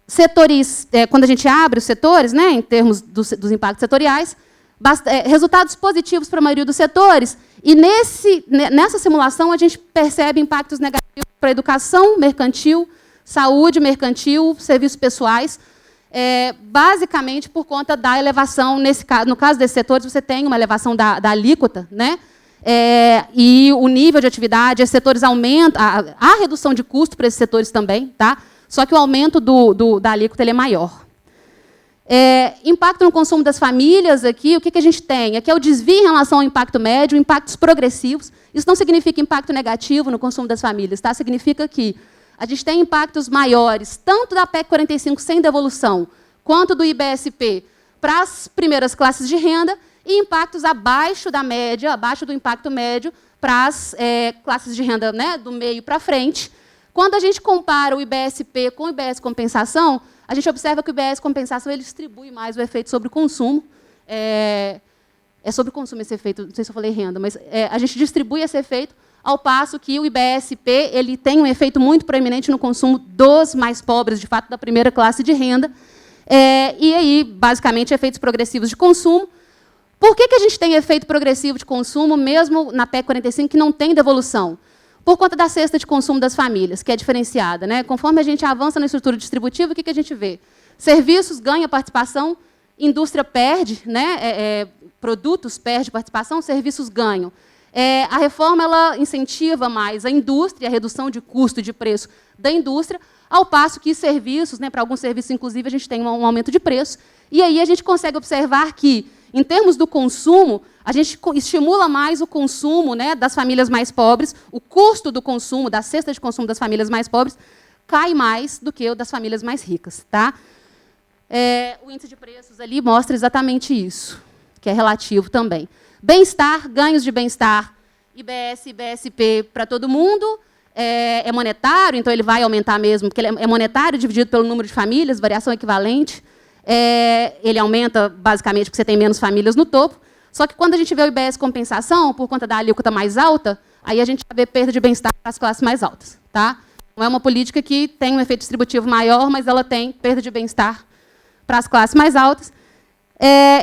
Speaker 3: Setores, quando a gente abre os setores, né, em termos dos impactos setoriais, resultados positivos para a maioria dos setores, e nessa simulação a gente percebe impactos negativos para a educação mercantil, saúde mercantil, serviços pessoais, basicamente por conta da elevação, no caso desses setores, você tem uma elevação da alíquota, né, e o nível de atividade, esses setores aumentam, há redução de custo para esses setores também, tá? Só que o aumento da alíquota ele é maior. Impacto no consumo das famílias, aqui, o que a gente tem? Aqui é o desvio em relação ao impacto médio, impactos progressivos. Isso não significa impacto negativo no consumo das famílias, tá? Significa que a gente tem impactos maiores, tanto da PEC 45 sem devolução, quanto do IBSP para as primeiras classes de renda, e impactos abaixo da média, abaixo do impacto médio, para as classes de renda, né, do meio para frente. Quando a gente compara o IBSP com o IBS compensação, a gente observa que o IBS compensação ele distribui mais o efeito sobre o consumo. É sobre o consumo esse efeito, não sei se eu falei renda, mas a gente distribui esse efeito, ao passo que o IBSP ele tem um efeito muito proeminente no consumo dos mais pobres, de fato, da primeira classe de renda. E aí, basicamente, efeitos progressivos de consumo. Por que a gente tem efeito progressivo de consumo, mesmo na PEC 45, que não tem devolução? Por conta da cesta de consumo das famílias, que é diferenciada, né? Conforme a gente avança na estrutura distributiva, o que a gente vê? Serviços ganham participação, indústria perde, né? Produtos perdem participação, serviços ganham. A reforma ela incentiva mais a indústria, a redução de custo e de preço da indústria, ao passo que serviços, né, para alguns serviços, inclusive, a gente tem um aumento de preço. E aí a gente consegue observar que, em termos do consumo, a gente estimula mais o consumo, né, das famílias mais pobres, o custo do consumo, da cesta de consumo das famílias mais pobres, cai mais do que o das famílias mais ricas. Tá? O índice de preços ali mostra exatamente isso, que é relativo também. Bem-estar, ganhos de bem-estar, IBS, IBSP para todo mundo, é monetário, então ele vai aumentar mesmo, porque ele é monetário dividido pelo número de famílias, variação equivalente. Ele aumenta, basicamente, porque você tem menos famílias no topo. Só que, quando a gente vê o IBS compensação, por conta da alíquota mais alta, aí a gente vai ver perda de bem-estar para as classes mais altas. Tá? Não é uma política que tem um efeito distributivo maior, mas ela tem perda de bem-estar para as classes mais altas.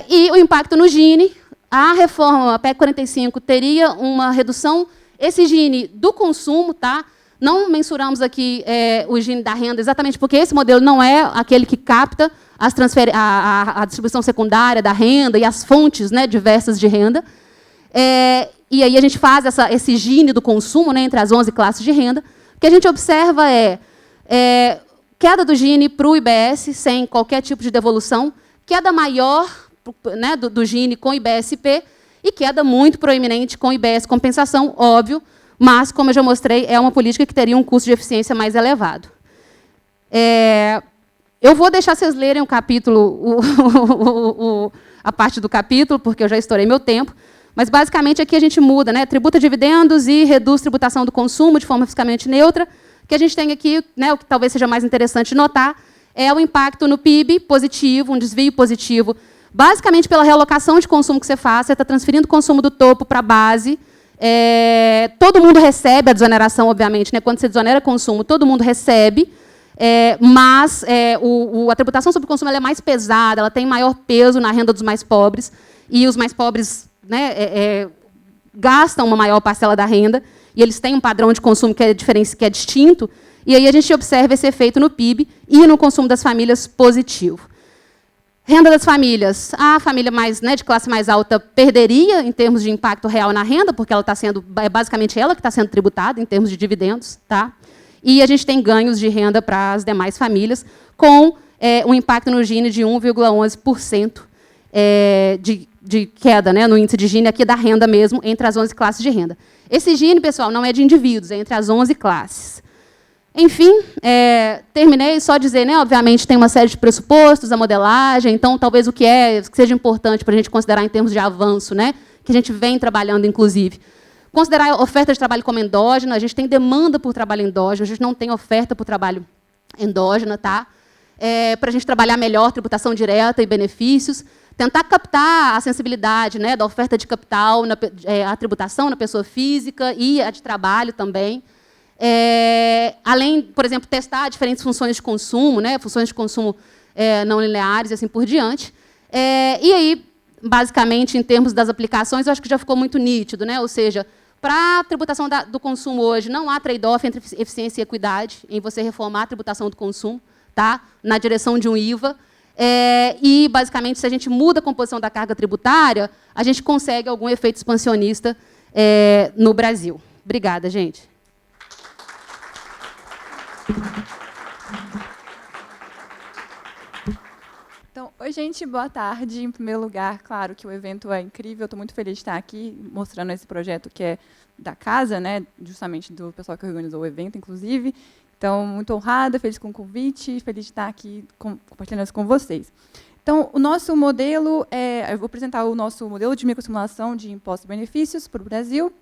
Speaker 3: E o impacto no Gini, a reforma, a PEC 45, teria uma redução, esse Gini do consumo, tá? Não mensuramos aqui o Gini da renda, exatamente porque esse modelo não é aquele que capta a distribuição secundária da renda e as fontes, né, diversas de renda. E aí a gente faz esse Gini do consumo, né, entre as 11 classes de renda. O que a gente observa queda do Gini para o IBS, sem qualquer tipo de devolução, queda maior, né, do Gini com IBSP, e queda muito proeminente com IBS compensação, óbvio, mas, como eu já mostrei, é uma política que teria um custo de eficiência mais elevado. Eu vou deixar vocês lerem o capítulo, a parte do capítulo, porque eu já estourei meu tempo, mas, basicamente, aqui a gente muda, né, tributa dividendos e reduz tributação do consumo de forma fiscalmente neutra. O que a gente tem aqui, né, o que talvez seja mais interessante notar, é o impacto no PIB positivo, um desvio positivo, basicamente pela realocação de consumo que você faz, você está transferindo o consumo do topo para a base. Todo mundo recebe a desoneração, obviamente, né? Quando você desonera consumo, todo mundo recebe, mas a tributação sobre o consumo ela é mais pesada, ela tem maior peso na renda dos mais pobres, e os mais pobres, né, gastam uma maior parcela da renda, e eles têm um padrão de consumo que é distinto, e aí a gente observa esse efeito no PIB e no consumo das famílias positivo. Renda das famílias. A família de classe mais alta perderia em termos de impacto real na renda, porque ela está sendo, basicamente ela que está sendo tributada em termos de dividendos. Tá? E a gente tem ganhos de renda para as demais famílias, com um impacto no Gini de 1,11% de queda, né, no índice de Gini aqui da renda mesmo, entre as 11 classes de renda. Esse Gini, pessoal, não é de indivíduos, é entre as 11 classes. Enfim, terminei só dizer, né, obviamente, tem uma série de pressupostos, a modelagem, então, talvez o que seja importante para a gente considerar em termos de avanço, né, que a gente vem trabalhando, inclusive. Considerar a oferta de trabalho como endógena, a gente tem demanda por trabalho endógeno, a gente não tem oferta por trabalho endógena, tá? Para a gente trabalhar melhor tributação direta e benefícios, tentar captar a sensibilidade, né, da oferta de capital, a tributação na pessoa física e a de trabalho também. Além, por exemplo, testar diferentes funções de consumo, né, funções de consumo não lineares e assim por diante. E aí, basicamente, em termos das aplicações, eu acho que já ficou muito nítido, né? Ou seja, para a tributação do consumo hoje, não há trade-off entre eficiência e equidade em você reformar a tributação do consumo, tá? Na direção de um IVA. E, basicamente, se a gente muda a composição da carga tributária, a gente consegue algum efeito expansionista no Brasil. Obrigada, gente.
Speaker 4: Então, oi, gente, boa tarde. Em primeiro lugar, claro que o evento é incrível, estou muito feliz de estar aqui mostrando esse projeto que é da casa, né, justamente do pessoal que organizou o evento, inclusive. Então, muito honrada, feliz com o convite, feliz de estar aqui compartilhando isso com vocês. Então, o nosso modelo, eu vou apresentar o nosso modelo de microsimulação de impostos e benefícios para o Brasil.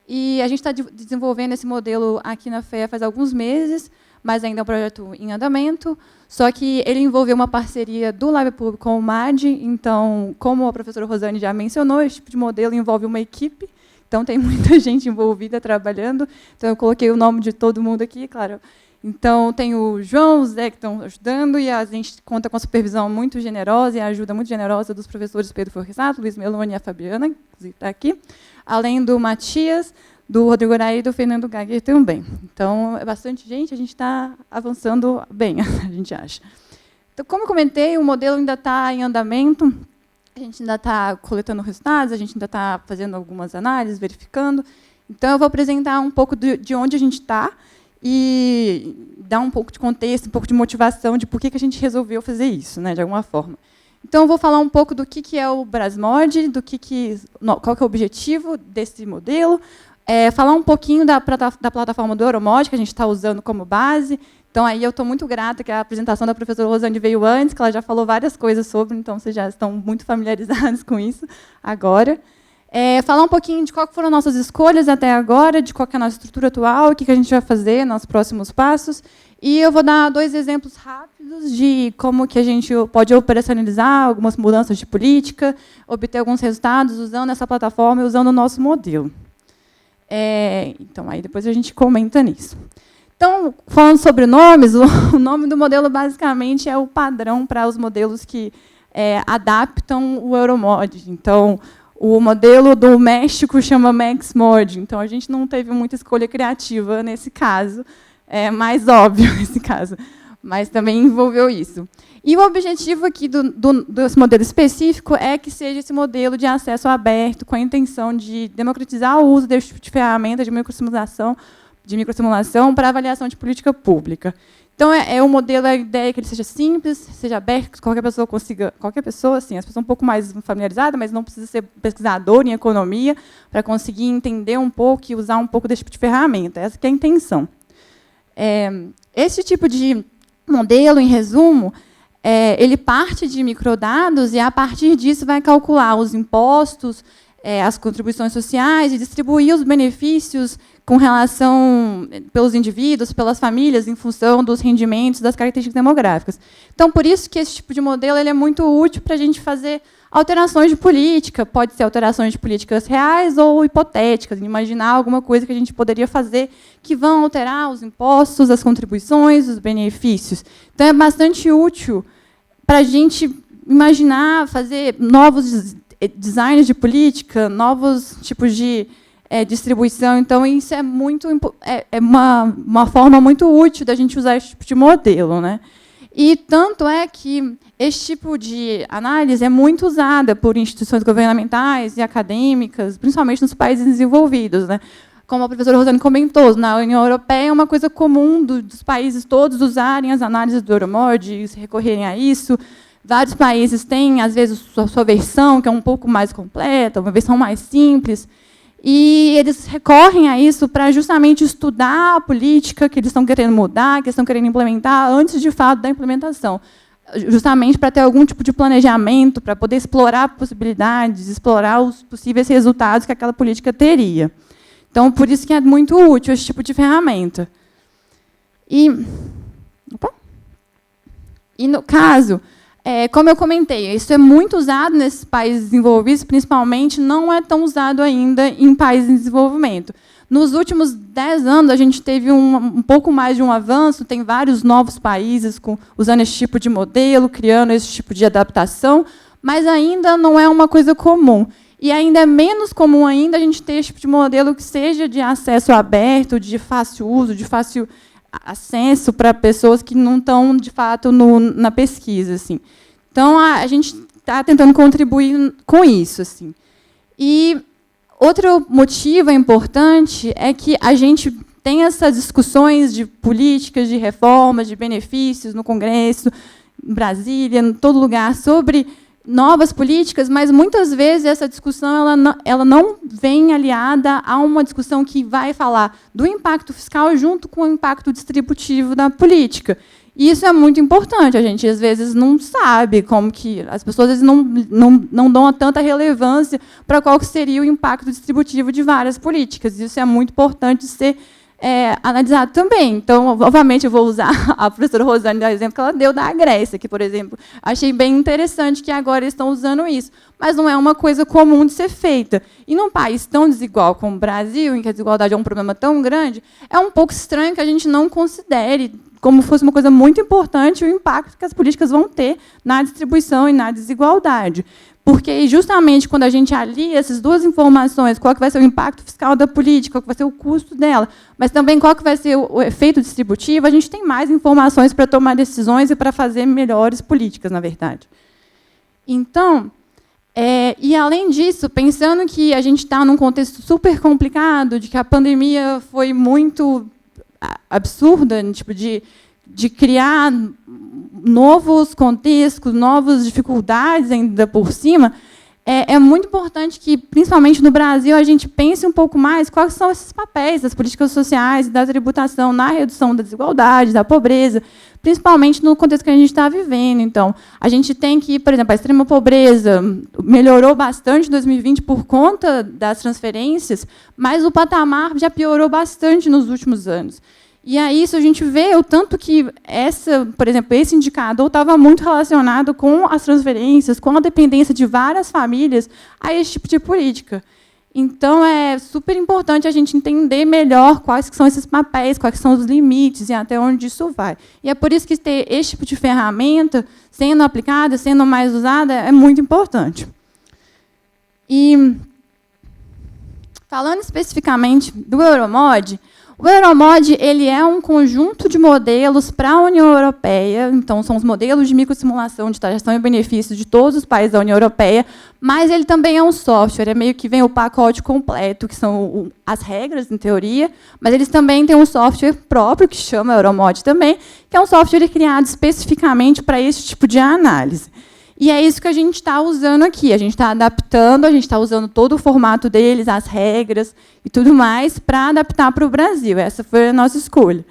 Speaker 4: E a gente está desenvolvendo esse modelo aqui na FEA faz alguns meses, mas ainda é um projeto em andamento, só que ele envolveu uma parceria do Lab Público com o MAD, então, como a professora Rosane já mencionou, esse tipo de modelo envolve uma equipe, então tem muita gente envolvida trabalhando, então eu coloquei o nome de todo mundo aqui, claro. Então, tem o João, o Zé, que estão ajudando, e a gente conta com a supervisão muito generosa e a ajuda muito generosa dos professores Pedro Forquisato, Luiz Meloni e a Fabiana, que inclusive está aqui, além do Matias, do Rodrigo Araí e do Fernando Gagger também. Então, é bastante gente, a gente está avançando bem, a gente acha. Então, como eu comentei, o modelo ainda está em andamento, a gente ainda está coletando resultados, a gente ainda está fazendo algumas análises, verificando. Então, eu vou apresentar um pouco de onde a gente está e dar um pouco de contexto, um pouco de motivação de por que a gente resolveu fazer isso, né, de alguma forma. Então, eu vou falar um pouco do que é o Brasmod, qual que é o objetivo desse modelo, falar um pouquinho da plataforma do Euromod, que a gente está usando como base. Então, aí eu estou muito grata que a apresentação da professora Rosane veio antes, que ela já falou várias coisas sobre, então vocês já estão muito familiarizados com isso agora. Falar um pouquinho de qual foram nossas escolhas até agora, de qual que é a nossa estrutura atual, o que a gente vai fazer nos próximos passos. E eu vou dar 2 exemplos rápidos de como que a gente pode operacionalizar algumas mudanças de política, obter alguns resultados usando essa plataforma e usando o nosso modelo. Então, aí depois a gente comenta nisso. Então, falando sobre nomes, o nome do modelo, basicamente, é o padrão para os modelos que adaptam o Euromod. Então, o modelo do México chama MaxMod. Então, a gente não teve muita escolha criativa nesse caso. É mais óbvio nesse caso, mas também envolveu isso. E o objetivo aqui desse modelo específico é que seja esse modelo de acesso aberto, com a intenção de democratizar o uso desse tipo de ferramenta de microsimulação para avaliação de política pública. Então, um modelo, a ideia é que ele seja simples, seja aberto, que qualquer pessoa consiga, assim, as pessoas um pouco mais familiarizadas, mas não precisa ser pesquisador em economia, para conseguir entender um pouco e usar um pouco desse tipo de ferramenta. Essa que é a intenção. Esse tipo de modelo, em resumo, ele parte de microdados e, a partir disso, vai calcular os impostos, as contribuições sociais e distribuir os benefícios com relação pelos indivíduos, pelas famílias, em função dos rendimentos, das características demográficas. Então, por isso que esse tipo de modelo ele é muito útil para a gente fazer alterações de política. Pode ser alterações de políticas reais ou hipotéticas, imaginar alguma coisa que a gente poderia fazer que vão alterar os impostos, as contribuições, os benefícios. Então, é bastante útil para a gente imaginar, fazer novos designs de política, novos tipos de distribuição. Então, isso é uma forma muito útil da gente usar esse tipo de modelo, né? E tanto é que esse tipo de análise é muito usada por instituições governamentais e acadêmicas, principalmente nos países desenvolvidos, né? Como a professora Rosane comentou, na União Europeia é uma coisa comum dos países todos usarem as análises do Euromod, se recorrerem a isso. Vários países têm, às vezes, a sua versão, que é um pouco mais completa, uma versão mais simples. E eles recorrem a isso para justamente estudar a política que eles estão querendo mudar, que eles estão querendo implementar, antes, de fato, da implementação. Justamente para ter algum tipo de planejamento, para poder explorar possibilidades, explorar os possíveis resultados que aquela política teria. Então, por isso que é muito útil esse tipo de ferramenta. E no caso, como eu comentei, isso é muito usado nesses países desenvolvidos, principalmente não é tão usado ainda em países em desenvolvimento. Nos últimos 10 anos, a gente teve um pouco mais de um avanço, tem vários novos países usando esse tipo de modelo, criando esse tipo de adaptação, mas ainda não é uma coisa comum. E ainda é menos comum ainda a gente ter esse tipo de modelo que seja de acesso aberto, de fácil uso, de fácil acesso para pessoas que não estão, de fato, na pesquisa, assim. Então, a gente está tentando contribuir com isso, assim. E Outro motivo importante é que a gente tem essas discussões de políticas, de reformas, de benefícios no Congresso, em Brasília, em todo lugar, sobre novas políticas, mas muitas vezes essa discussão ela não vem aliada a uma discussão que vai falar do impacto fiscal junto com o impacto distributivo da política. E isso é muito importante, a gente às vezes não sabe como que as pessoas às vezes não dão tanta relevância para qual que seria o impacto distributivo de várias políticas. Isso é muito importante ser analisado também. Então, obviamente, eu vou usar a professora Rosane, o exemplo que ela deu da Grécia, que, por exemplo, achei bem interessante que agora eles estão usando isso, mas não é uma coisa comum de ser feita. E num país tão desigual como o Brasil, em que a desigualdade é um problema tão grande, é um pouco estranho que a gente não considere como fosse uma coisa muito importante o impacto que as políticas vão ter na distribuição e na desigualdade. Porque, justamente, quando a gente alia essas duas informações, qual que vai ser o impacto fiscal da política, qual que vai ser o custo dela, mas também qual que vai ser o efeito distributivo, a gente tem mais informações para tomar decisões e para fazer melhores políticas, na verdade. Então, e, além disso, pensando que a gente está num contexto super complicado, de que a pandemia foi muito absurda, tipo, de criar novos contextos, novas dificuldades ainda por cima, é muito importante que, principalmente no Brasil, a gente pense um pouco mais quais são esses papéis das políticas sociais e da tributação na redução da desigualdade, da pobreza, principalmente no contexto que a gente está vivendo. Então, a gente tem que, por exemplo, a extrema pobreza melhorou bastante em 2020 por conta das transferências, mas o patamar já piorou bastante nos últimos anos. E aí isso a gente vê o tanto que por exemplo, esse indicador estava muito relacionado com as transferências, com a dependência de várias famílias a esse tipo de política. Então, é super importante a gente entender melhor quais que são esses papéis, quais que são os limites e até onde isso vai. E é por isso que ter esse tipo de ferramenta sendo aplicada, sendo mais usada, é muito importante. E, falando especificamente do Euromod, o Euromod ele é um conjunto de modelos para a União Europeia, então são os modelos de microsimulação de taxação e benefícios de todos os países da União Europeia, mas ele também é um software, meio que vem o pacote completo, que são as regras, em teoria, mas eles também têm um software próprio, que chama Euromod também, que é um software criado especificamente para esse tipo de análise. E é isso que a gente está usando aqui. A gente está adaptando, a gente está usando todo o formato deles, as regras e tudo mais, para adaptar para o Brasil. Essa foi a nossa escolha.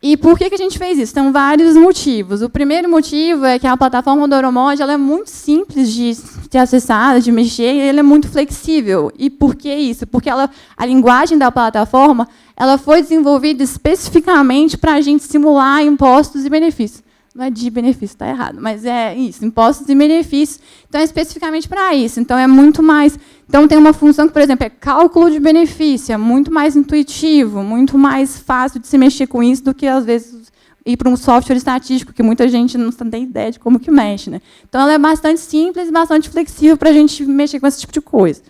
Speaker 4: E por que a gente fez isso? Tem vários motivos. O primeiro motivo é que a plataforma do Euromod ela é muito simples de acessar, de mexer, e ela é muito flexível. E por que isso? Porque a linguagem da plataforma ela foi desenvolvida especificamente para a gente simular impostos e benefícios. Não é de benefício, está errado, mas é isso, impostos e benefícios. Então, é especificamente para isso. Então, é muito mais... Então, tem uma função que, por exemplo, é cálculo de benefício, é muito mais intuitivo, muito mais fácil de se mexer com isso do que, às vezes, ir para um software estatístico, que muita gente não tem ideia de como que mexe. Né? Então, ela é bastante simples e bastante flexível para a gente mexer com esse tipo de coisa.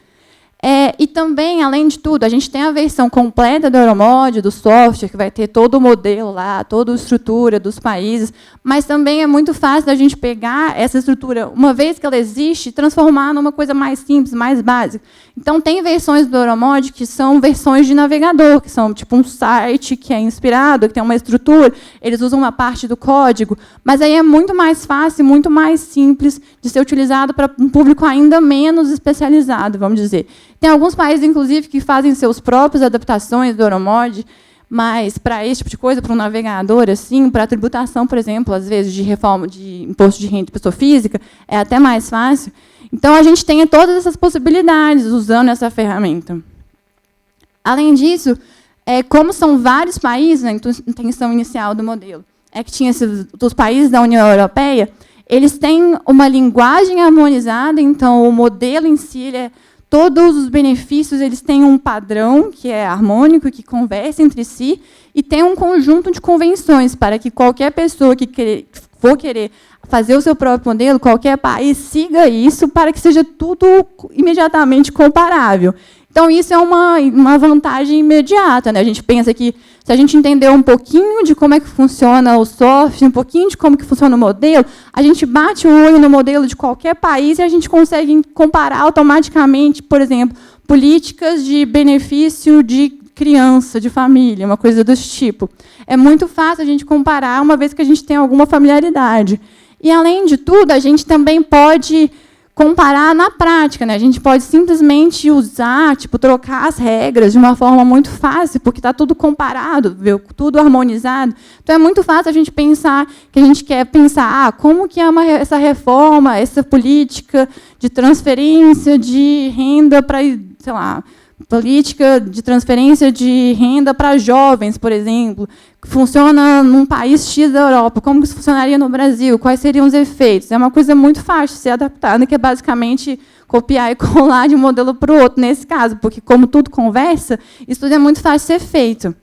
Speaker 4: E também, além de tudo, a gente tem a versão completa do Euromod, do software, que vai ter todo o modelo lá, toda a estrutura dos países, mas também é muito fácil da gente pegar essa estrutura, uma vez que ela existe, e transformar numa coisa mais simples, mais básica. Então, tem versões do Euromod que são versões de navegador, que são tipo um site que é inspirado, que tem uma estrutura, eles usam uma parte do código, mas aí é muito mais fácil, muito mais simples de ser utilizado para um público ainda menos especializado, vamos dizer. Tem alguns países, inclusive, que fazem seus próprias adaptações do Euromod, mas para esse tipo de coisa, para um navegador, assim, para a tributação, por exemplo, às vezes, de reforma de imposto de renda de pessoa física, é até mais fácil. Então, a gente tem todas essas possibilidades usando essa ferramenta. Além disso, como são vários países, a intenção inicial do modelo é que tinha dos países da União Europeia, eles têm uma linguagem harmonizada, então o modelo em si todos os benefícios eles têm um padrão que é harmônico, que conversa entre si, e tem um conjunto de convenções para que qualquer pessoa que for querer fazer o seu próprio modelo, qualquer país siga isso para que seja tudo imediatamente comparável. Então, isso é uma vantagem imediata, né? A gente pensa que, se a gente entender um pouquinho de como é que funciona o software, um pouquinho de como que funciona o modelo, a gente bate o olho no modelo de qualquer país e a gente consegue comparar automaticamente, por exemplo, políticas de benefício de criança, de família, uma coisa desse tipo. É muito fácil a gente comparar, uma vez que a gente tem alguma familiaridade. E, além de tudo, a gente também pode comparar na prática, né? A gente pode simplesmente usar, tipo, trocar as regras de uma forma muito fácil, porque está tudo comparado, viu? Tudo harmonizado. Então, é muito fácil a gente pensar, que a gente quer pensar, como que é essa reforma, essa política de transferência de renda para, sei lá, política de transferência de renda para jovens, por exemplo, que funciona num país X da Europa, como isso funcionaria no Brasil, quais seriam os efeitos. É uma coisa muito fácil de ser adaptada, que é basicamente copiar e colar de um modelo para o outro, nesse caso, porque, como tudo conversa, isso tudo é muito fácil de ser feito.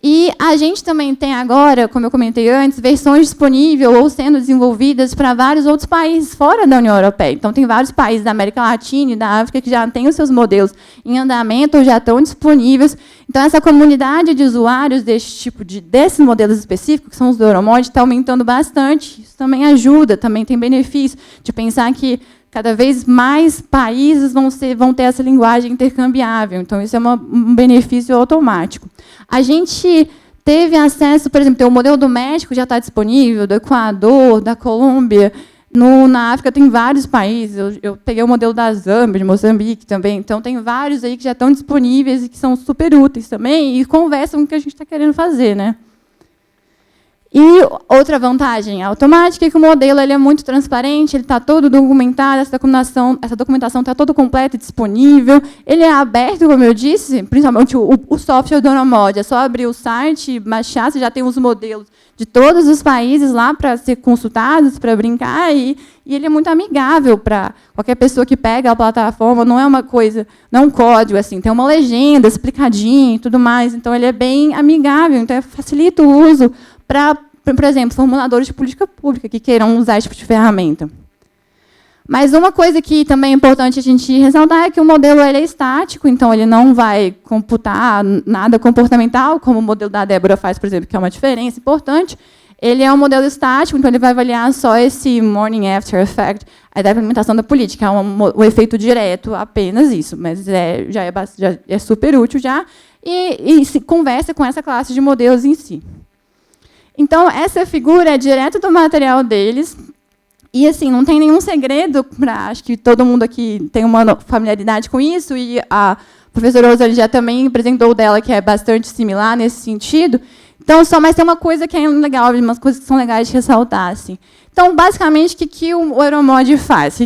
Speaker 4: E a gente também tem agora, como eu comentei antes, versões disponíveis ou sendo desenvolvidas para vários outros países fora da União Europeia. Então, tem vários países da América Latina e da África que já têm os seus modelos em andamento ou já estão disponíveis. Então, essa comunidade de usuários desses modelos específicos, que são os do Euromod, está aumentando bastante. Isso também ajuda, também tem benefício de pensar que cada vez mais países vão ter essa linguagem intercambiável. Então, isso é um benefício automático. A gente teve acesso, por exemplo, tem o modelo do México, já está disponível, do Equador, da Colômbia. Na África tem vários países. Eu peguei o modelo da Zâmbia, de Moçambique também. Então, tem vários aí que já estão disponíveis e que são super úteis também e conversam com o que a gente está querendo fazer, né? E outra vantagem automática é que o modelo ele é muito transparente, ele está todo documentado, essa documentação está toda completa e disponível. Ele é aberto, como eu disse, principalmente o software do Euromod. É só abrir o site, baixar, você já tem os modelos de todos os países lá para ser consultados, para brincar, e ele é muito amigável para qualquer pessoa que pega a plataforma. Não é uma coisa, não é um código, assim, tem uma legenda explicadinha e tudo mais. Então, ele é bem amigável, então facilita o uso para, por exemplo, formuladores de política pública que queiram usar esse tipo de ferramenta. Mas uma coisa que também é importante a gente ressaltar é que o modelo ele é estático, então ele não vai computar nada comportamental, como o modelo da Débora faz, por exemplo, que é uma diferença importante. Ele é um modelo estático, então ele vai avaliar só esse morning after effect, a da implementação da política, o efeito direto, apenas isso, mas já é super útil já, e se conversa com essa classe de modelos em si. Então, essa figura é direto do material deles. E, assim, não tem nenhum segredo, acho que todo mundo aqui tem uma familiaridade com isso, e a professora Rosane já também apresentou dela, que é bastante similar nesse sentido. Então, mas tem uma coisa que é legal, umas coisas que são legais de ressaltar. Assim. Então, basicamente, o que o Euromod faz?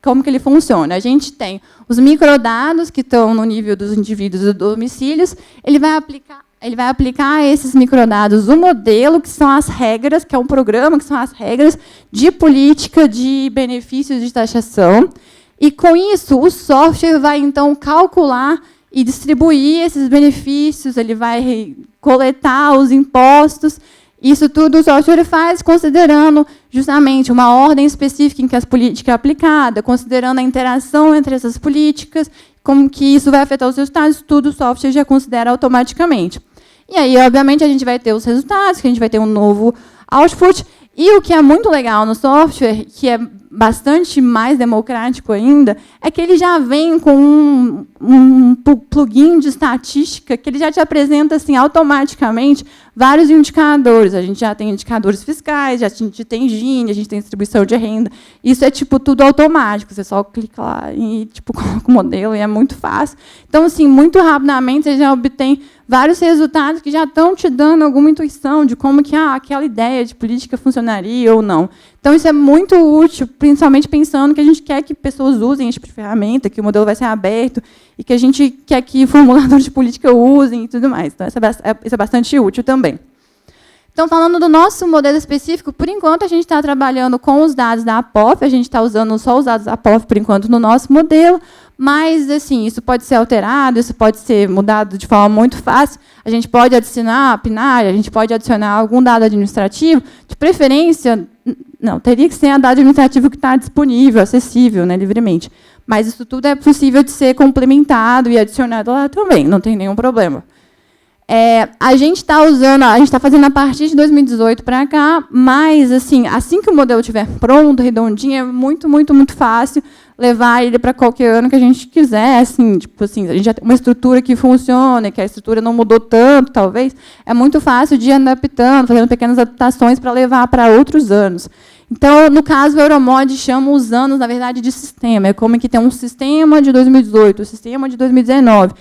Speaker 4: Como que ele funciona? A gente tem os microdados, que estão no nível dos indivíduos e dos domicílios, ele vai aplicar a esses microdados o modelo, que são as regras, que é um programa, que são as regras de política de benefícios de taxação. E, com isso, o software vai, então, calcular e distribuir esses benefícios, ele vai coletar os impostos. Isso tudo o software faz considerando justamente uma ordem específica em que as políticas é aplicada, considerando a interação entre essas políticas, como que isso vai afetar os resultados, tudo o software já considera automaticamente. E aí, obviamente, a gente vai ter os resultados, que a gente vai ter um novo output. E o que é muito legal no software, que é bastante mais democrático ainda, é que ele já vem com um plugin de estatística que ele já te apresenta assim, automaticamente vários indicadores. A gente já tem indicadores fiscais, a gente tem Gini, a gente tem distribuição de renda. Isso é tipo tudo automático. Você só clica lá e tipo, coloca o modelo e é muito fácil. Então, assim, muito rapidamente você já obtém vários resultados que já estão te dando alguma intuição de como que aquela ideia de política funcionaria ou não. Então, isso é muito útil, principalmente pensando que a gente quer que pessoas usem esse tipo de ferramenta, que o modelo vai ser aberto, e que a gente quer que formuladores de política usem e tudo mais. Então, isso é bastante útil também. Então, falando do nosso modelo específico, por enquanto, a gente está trabalhando com os dados da APOF, a gente está usando só os dados da APOF, por enquanto, no nosso modelo, mas, assim, isso pode ser alterado, isso pode ser mudado de forma muito fácil. A gente pode adicionar a PNAD, a gente pode adicionar algum dado administrativo, de preferência, Não, teria que ser a dado administrativo que está disponível, acessível, né, livremente. Mas isso tudo é possível de ser complementado e adicionado lá também, não tem nenhum problema. A gente está usando, a gente está fazendo a partir de 2018 para cá, mas assim que o modelo estiver pronto, redondinho, é muito, muito, muito fácil levar ele para qualquer ano que a gente quiser. Assim, tipo assim, a gente já tem uma estrutura que funciona, que a estrutura não mudou tanto, talvez. É muito fácil de ir adaptando, fazendo pequenas adaptações para levar para outros anos. Então, no caso, o Euromod chama os anos, na verdade, de sistema. É como que tem um sistema de 2018, um sistema de 2019.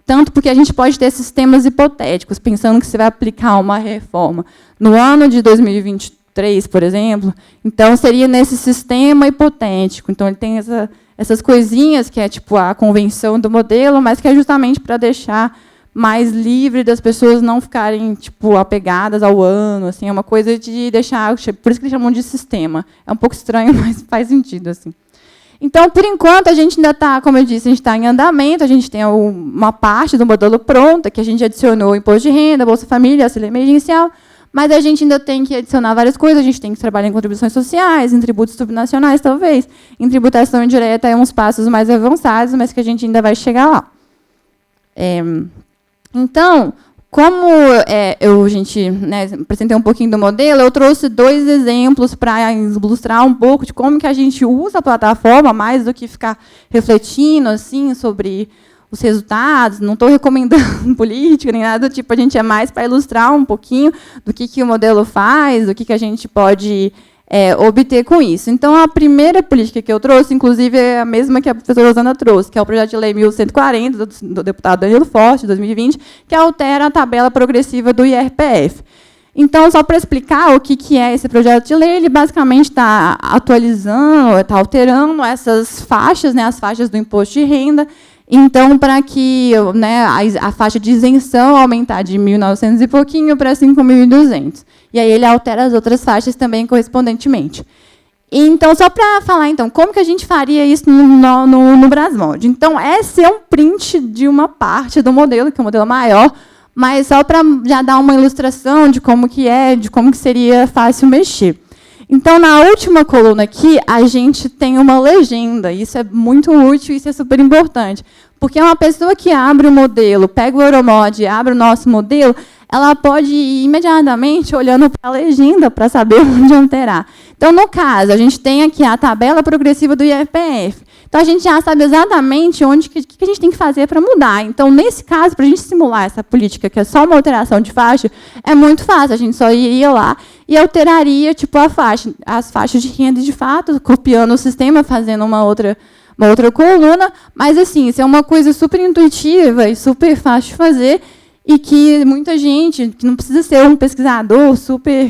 Speaker 4: Tanto porque a gente pode ter sistemas hipotéticos, pensando que você vai aplicar uma reforma no ano de 2023, por exemplo. Então, seria nesse sistema hipotético. Então, ele tem essas coisinhas, que é tipo a convenção do modelo, mas que é justamente para deixar mais livre das pessoas não ficarem tipo apegadas ao ano. Assim, é uma coisa de deixar... Por isso que eles chamam de sistema. É um pouco estranho, mas faz sentido. Assim. Então, por enquanto, a gente ainda está, como eu disse, a gente está em andamento, a gente tem uma parte do modelo pronta, que a gente adicionou o imposto de renda, Bolsa Família, auxílio emergencial, mas a gente ainda tem que adicionar várias coisas, a gente tem que trabalhar em contribuições sociais, em tributos subnacionais, talvez, em tributação indireta, é uns passos mais avançados, mas que a gente ainda vai chegar lá. Então, como a gente apresentei um pouquinho do modelo, eu trouxe 2 exemplos para ilustrar um pouco de como que a gente usa a plataforma, mais do que ficar refletindo assim, sobre os resultados. Não estou recomendando política, nem nada do tipo, a gente é mais para ilustrar um pouquinho do que o modelo faz, do que a gente pode obter com isso. Então, a primeira política que eu trouxe, inclusive, é a mesma que a professora Rosana trouxe, que é o projeto de lei 1140, do deputado Danilo Forte, de 2020, que altera a tabela progressiva do IRPF. Então, só para explicar o que é esse projeto de lei, ele basicamente está atualizando, está alterando essas faixas, as faixas do imposto de renda. Então, para que a faixa de isenção aumentar de 1.900 e pouquinho para 5.200. E aí ele altera as outras faixas também correspondentemente. Então, só para falar, então, como que a gente faria isso no Brasmod? Então, esse é um print de uma parte do modelo, que é um modelo maior, mas só para já dar uma ilustração de como que seria fácil mexer. Então, na última coluna aqui, a gente tem uma legenda. Isso é muito útil, isso é super importante. Porque uma pessoa que abre o modelo, pega o Euromod e abre o nosso modelo, ela pode ir imediatamente olhando para a legenda para saber onde alterar. Então, no caso, a gente tem aqui a tabela progressiva do IRPF. Então, a gente já sabe exatamente o que a gente tem que fazer para mudar. Então, nesse caso, para a gente simular essa política, que é só uma alteração de faixa, é muito fácil. A gente só iria lá e alteraria tipo, as faixas de renda, de fato, copiando o sistema, fazendo uma outra coluna. Mas, assim, isso é uma coisa super intuitiva e super fácil de fazer, e que muita gente, que não precisa ser um pesquisador super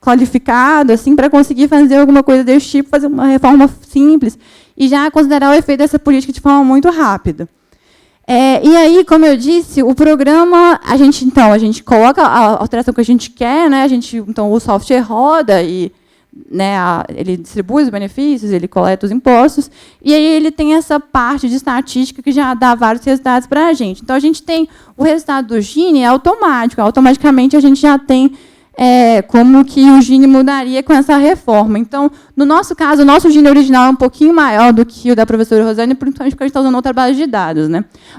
Speaker 4: qualificado assim, para conseguir fazer alguma coisa desse tipo, fazer uma reforma simples, e já considerar o efeito dessa política de forma muito rápida. E aí, como eu disse, o programa, a gente coloca a alteração que a gente quer, então o software roda e ele distribui os benefícios, ele coleta os impostos, e aí ele tem essa parte de estatística que já dá vários resultados para a gente. Então, a gente tem o resultado do Gini automático, automaticamente a gente já tem como que o Gini mudaria com essa reforma. Então, no nosso caso, o nosso Gini original é um pouquinho maior do que o da professora Rosane, principalmente porque a gente está usando outra base de dados.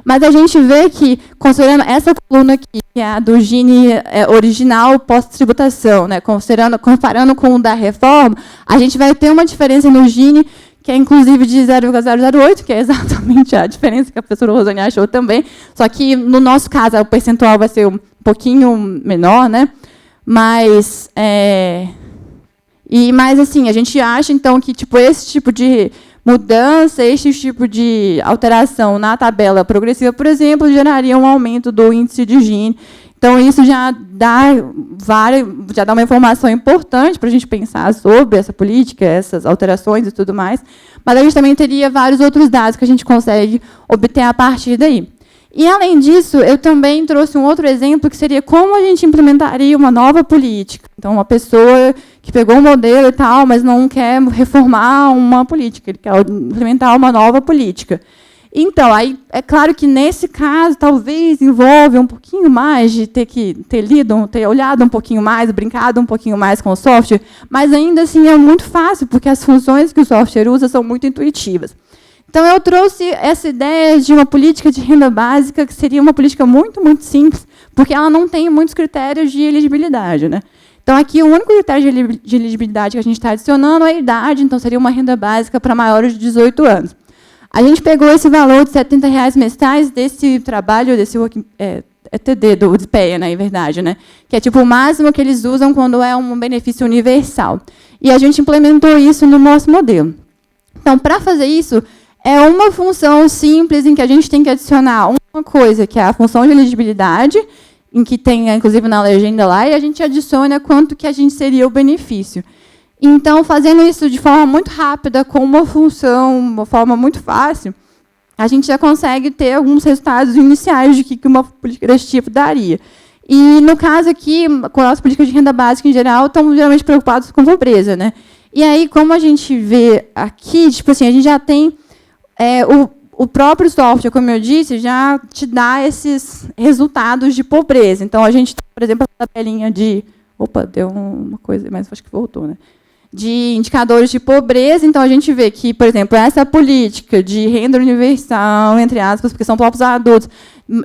Speaker 4: Mas a gente vê que, considerando essa coluna aqui, que é a do Gini original pós-tributação, comparando com o da reforma, a gente vai ter uma diferença no Gini, que é inclusive de 0,008, que é exatamente a diferença que a professora Rosane achou também, só que, no nosso caso, o percentual vai ser um pouquinho menor, Mas, assim, a gente acha, então, que tipo, esse tipo de mudança, esse tipo de alteração na tabela progressiva, por exemplo, geraria um aumento do índice de Gini. Então, isso já dá uma informação importante para a gente pensar sobre essa política, essas alterações e tudo mais. Mas a gente também teria vários outros dados que a gente consegue obter a partir daí. E, além disso, eu também trouxe um outro exemplo, que seria como a gente implementaria uma nova política. Então, uma pessoa que pegou um modelo e tal, mas não quer reformar uma política, ele quer implementar uma nova política. Então, aí é claro que nesse caso talvez envolve um pouquinho mais de ter lido, ter olhado um pouquinho mais, brincado um pouquinho mais com o software, mas ainda assim é muito fácil, porque as funções que o software usa são muito intuitivas. Então, eu trouxe essa ideia de uma política de renda básica, que seria uma política muito, muito simples, porque ela não tem muitos critérios de elegibilidade, né? Então, aqui, o único critério de elegibilidade que a gente está adicionando é a idade, então seria uma renda básica para maiores de 18 anos. A gente pegou esse valor de R$ 70 mensais desse trabalho, desse ETD, do DPEA, na verdade, né? Que é tipo o máximo que eles usam quando é um benefício universal. E a gente implementou isso no nosso modelo. Então, para fazer isso, é uma função simples em que a gente tem que adicionar uma coisa, que é a função de elegibilidade, em que tem, inclusive, na legenda lá, e a gente adiciona quanto que a gente seria o benefício. Então, fazendo isso de forma muito rápida, com uma função, uma forma muito fácil, a gente já consegue ter alguns resultados iniciais de que uma política desse tipo daria. E, no caso aqui, com as políticas de renda básica, em geral, estão geralmente preocupados com pobreza, né? E aí, como a gente vê aqui, tipo assim, a gente já tem o próprio software, como eu disse, já te dá esses resultados de pobreza. Então, a gente tem, por exemplo, a tabelinha de... Opa, deu uma coisa, mas acho que voltou, né? De indicadores de pobreza. Então, a gente vê que, por exemplo, essa política de renda universal, entre aspas, porque são próprios adultos,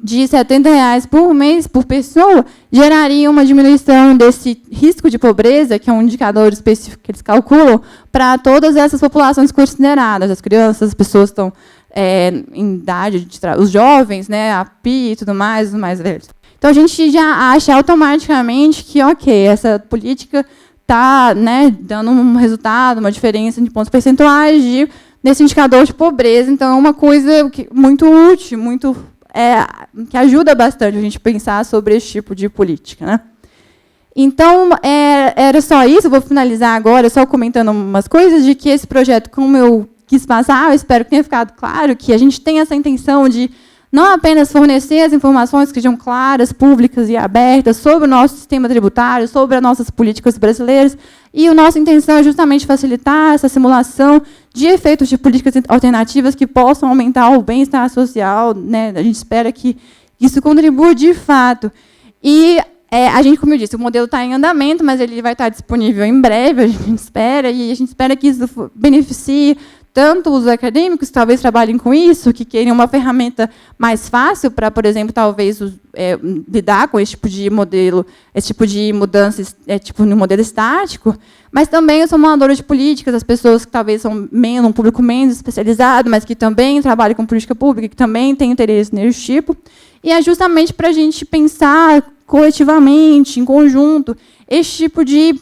Speaker 4: de R$ 70 por mês por pessoa, geraria uma diminuição desse risco de pobreza, que é um indicador específico que eles calculam, para todas essas populações consideradas, as crianças, as pessoas que estão em idade, os jovens, né, a PI e tudo mais, os mais velhos. Então, a gente já acha automaticamente que, ok, essa política está, né, dando um resultado, uma diferença de pontos percentuais nesse indicador de pobreza. Então, é uma coisa muito útil, que ajuda bastante a gente pensar sobre esse tipo de política, né? Então, era só isso. Eu vou finalizar agora só comentando umas coisas de que esse projeto, como eu quis passar, eu espero que tenha ficado claro que a gente tem essa intenção de não apenas fornecer as informações que sejam claras, públicas e abertas sobre o nosso sistema tributário, sobre as nossas políticas brasileiras, e a nossa intenção é justamente facilitar essa simulação de efeitos de políticas alternativas que possam aumentar o bem-estar social, né? A gente espera que isso contribua de fato. E a gente, como eu disse, o modelo está em andamento, mas ele vai estar disponível em breve, a gente espera, e a gente espera que isso beneficie tanto os acadêmicos que talvez trabalhem com isso, que queiram uma ferramenta mais fácil para, por exemplo, talvez lidar com esse tipo de modelo, esse tipo de mudanças, tipo no modelo estático, mas também os formuladores de políticas, as pessoas que talvez são um público menos especializado, mas que também trabalham com política pública, que também têm interesse nesse tipo. E é justamente para a gente pensar coletivamente, em conjunto, esse tipo de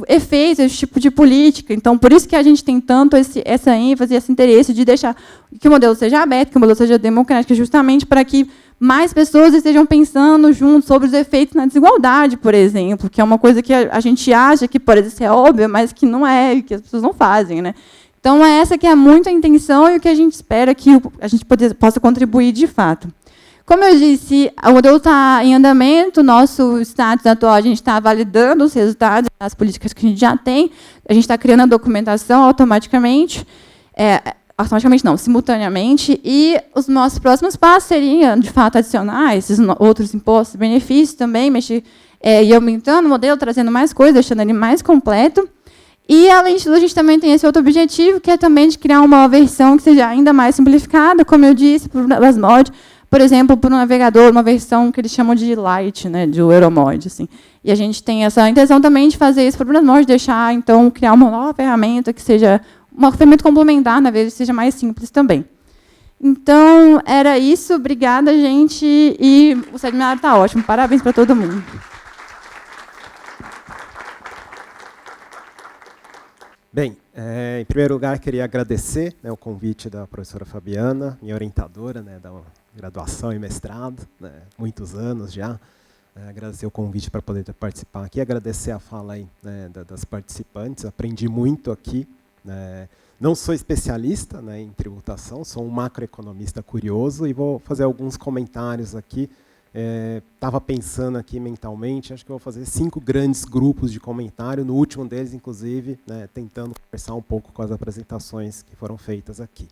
Speaker 4: efeitos, esse tipo de política. Então, por isso que a gente tem tanto essa ênfase, esse interesse de deixar que o modelo seja aberto, que o modelo seja democrático, justamente para que mais pessoas estejam pensando juntos sobre os efeitos na desigualdade, por exemplo, que é uma coisa que a gente acha que pode ser óbvia, mas que não é, que as pessoas não fazem, né? Então, essa que é muito a intenção e o que a gente espera que a gente possa contribuir de fato. Como eu disse, o modelo está em andamento, nosso status atual, a gente está validando os resultados das políticas que a gente já tem, a gente está criando a documentação automaticamente, simultaneamente, e os nossos próximos passos seriam, de fato, adicionar esses outros impostos e benefícios também, mexer e aumentando o modelo, trazendo mais coisas, deixando ele mais completo. E, além disso, a gente também tem esse outro objetivo, que é também de criar uma versão que seja ainda mais simplificada, como eu disse, para o Erasmod, por exemplo, para o navegador, uma versão que eles chamam de Lite, né, do Euromod, assim. E a gente tem essa intenção também de fazer isso para o Erasmod, deixar, então, criar uma nova ferramenta que seja uma ferramenta complementar, na vez, que seja mais simples também. Então, era isso. Obrigada, gente. E o seminário está ótimo. Parabéns para todo mundo.
Speaker 5: Bem, em primeiro lugar, queria agradecer, né, o convite da professora Fabiana, minha orientadora, né, da graduação e mestrado, né, muitos anos já. Agradecer o convite para poder participar aqui, agradecer a fala aí, né, das participantes, aprendi muito aqui. Não sou especialista, né, em tributação, sou um macroeconomista curioso e vou fazer alguns comentários aqui. Estava pensando aqui mentalmente, acho que eu vou fazer 5 grandes grupos de comentário, no último deles, inclusive, né, tentando conversar um pouco com as apresentações que foram feitas aqui.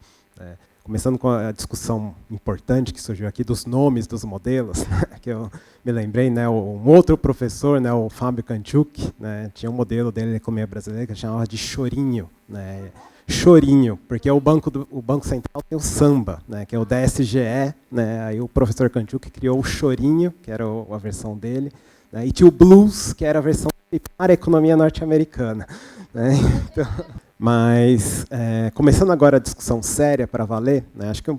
Speaker 5: Começando com a discussão importante que surgiu aqui dos nomes dos modelos, né, que eu me lembrei, né, um outro professor, né, o Fábio Kanchuk, né, tinha um modelo dele de economia brasileira que chamava de chorinho, né, chorinho, porque o Banco Central tem o samba, né, que é o DSGE, né, aí o professor Kanchuk criou o chorinho, que era a versão dele, né, e tinha o blues, que era a versão para a economia norte-americana. Né, então, mas, começando agora a discussão séria para valer, né, acho que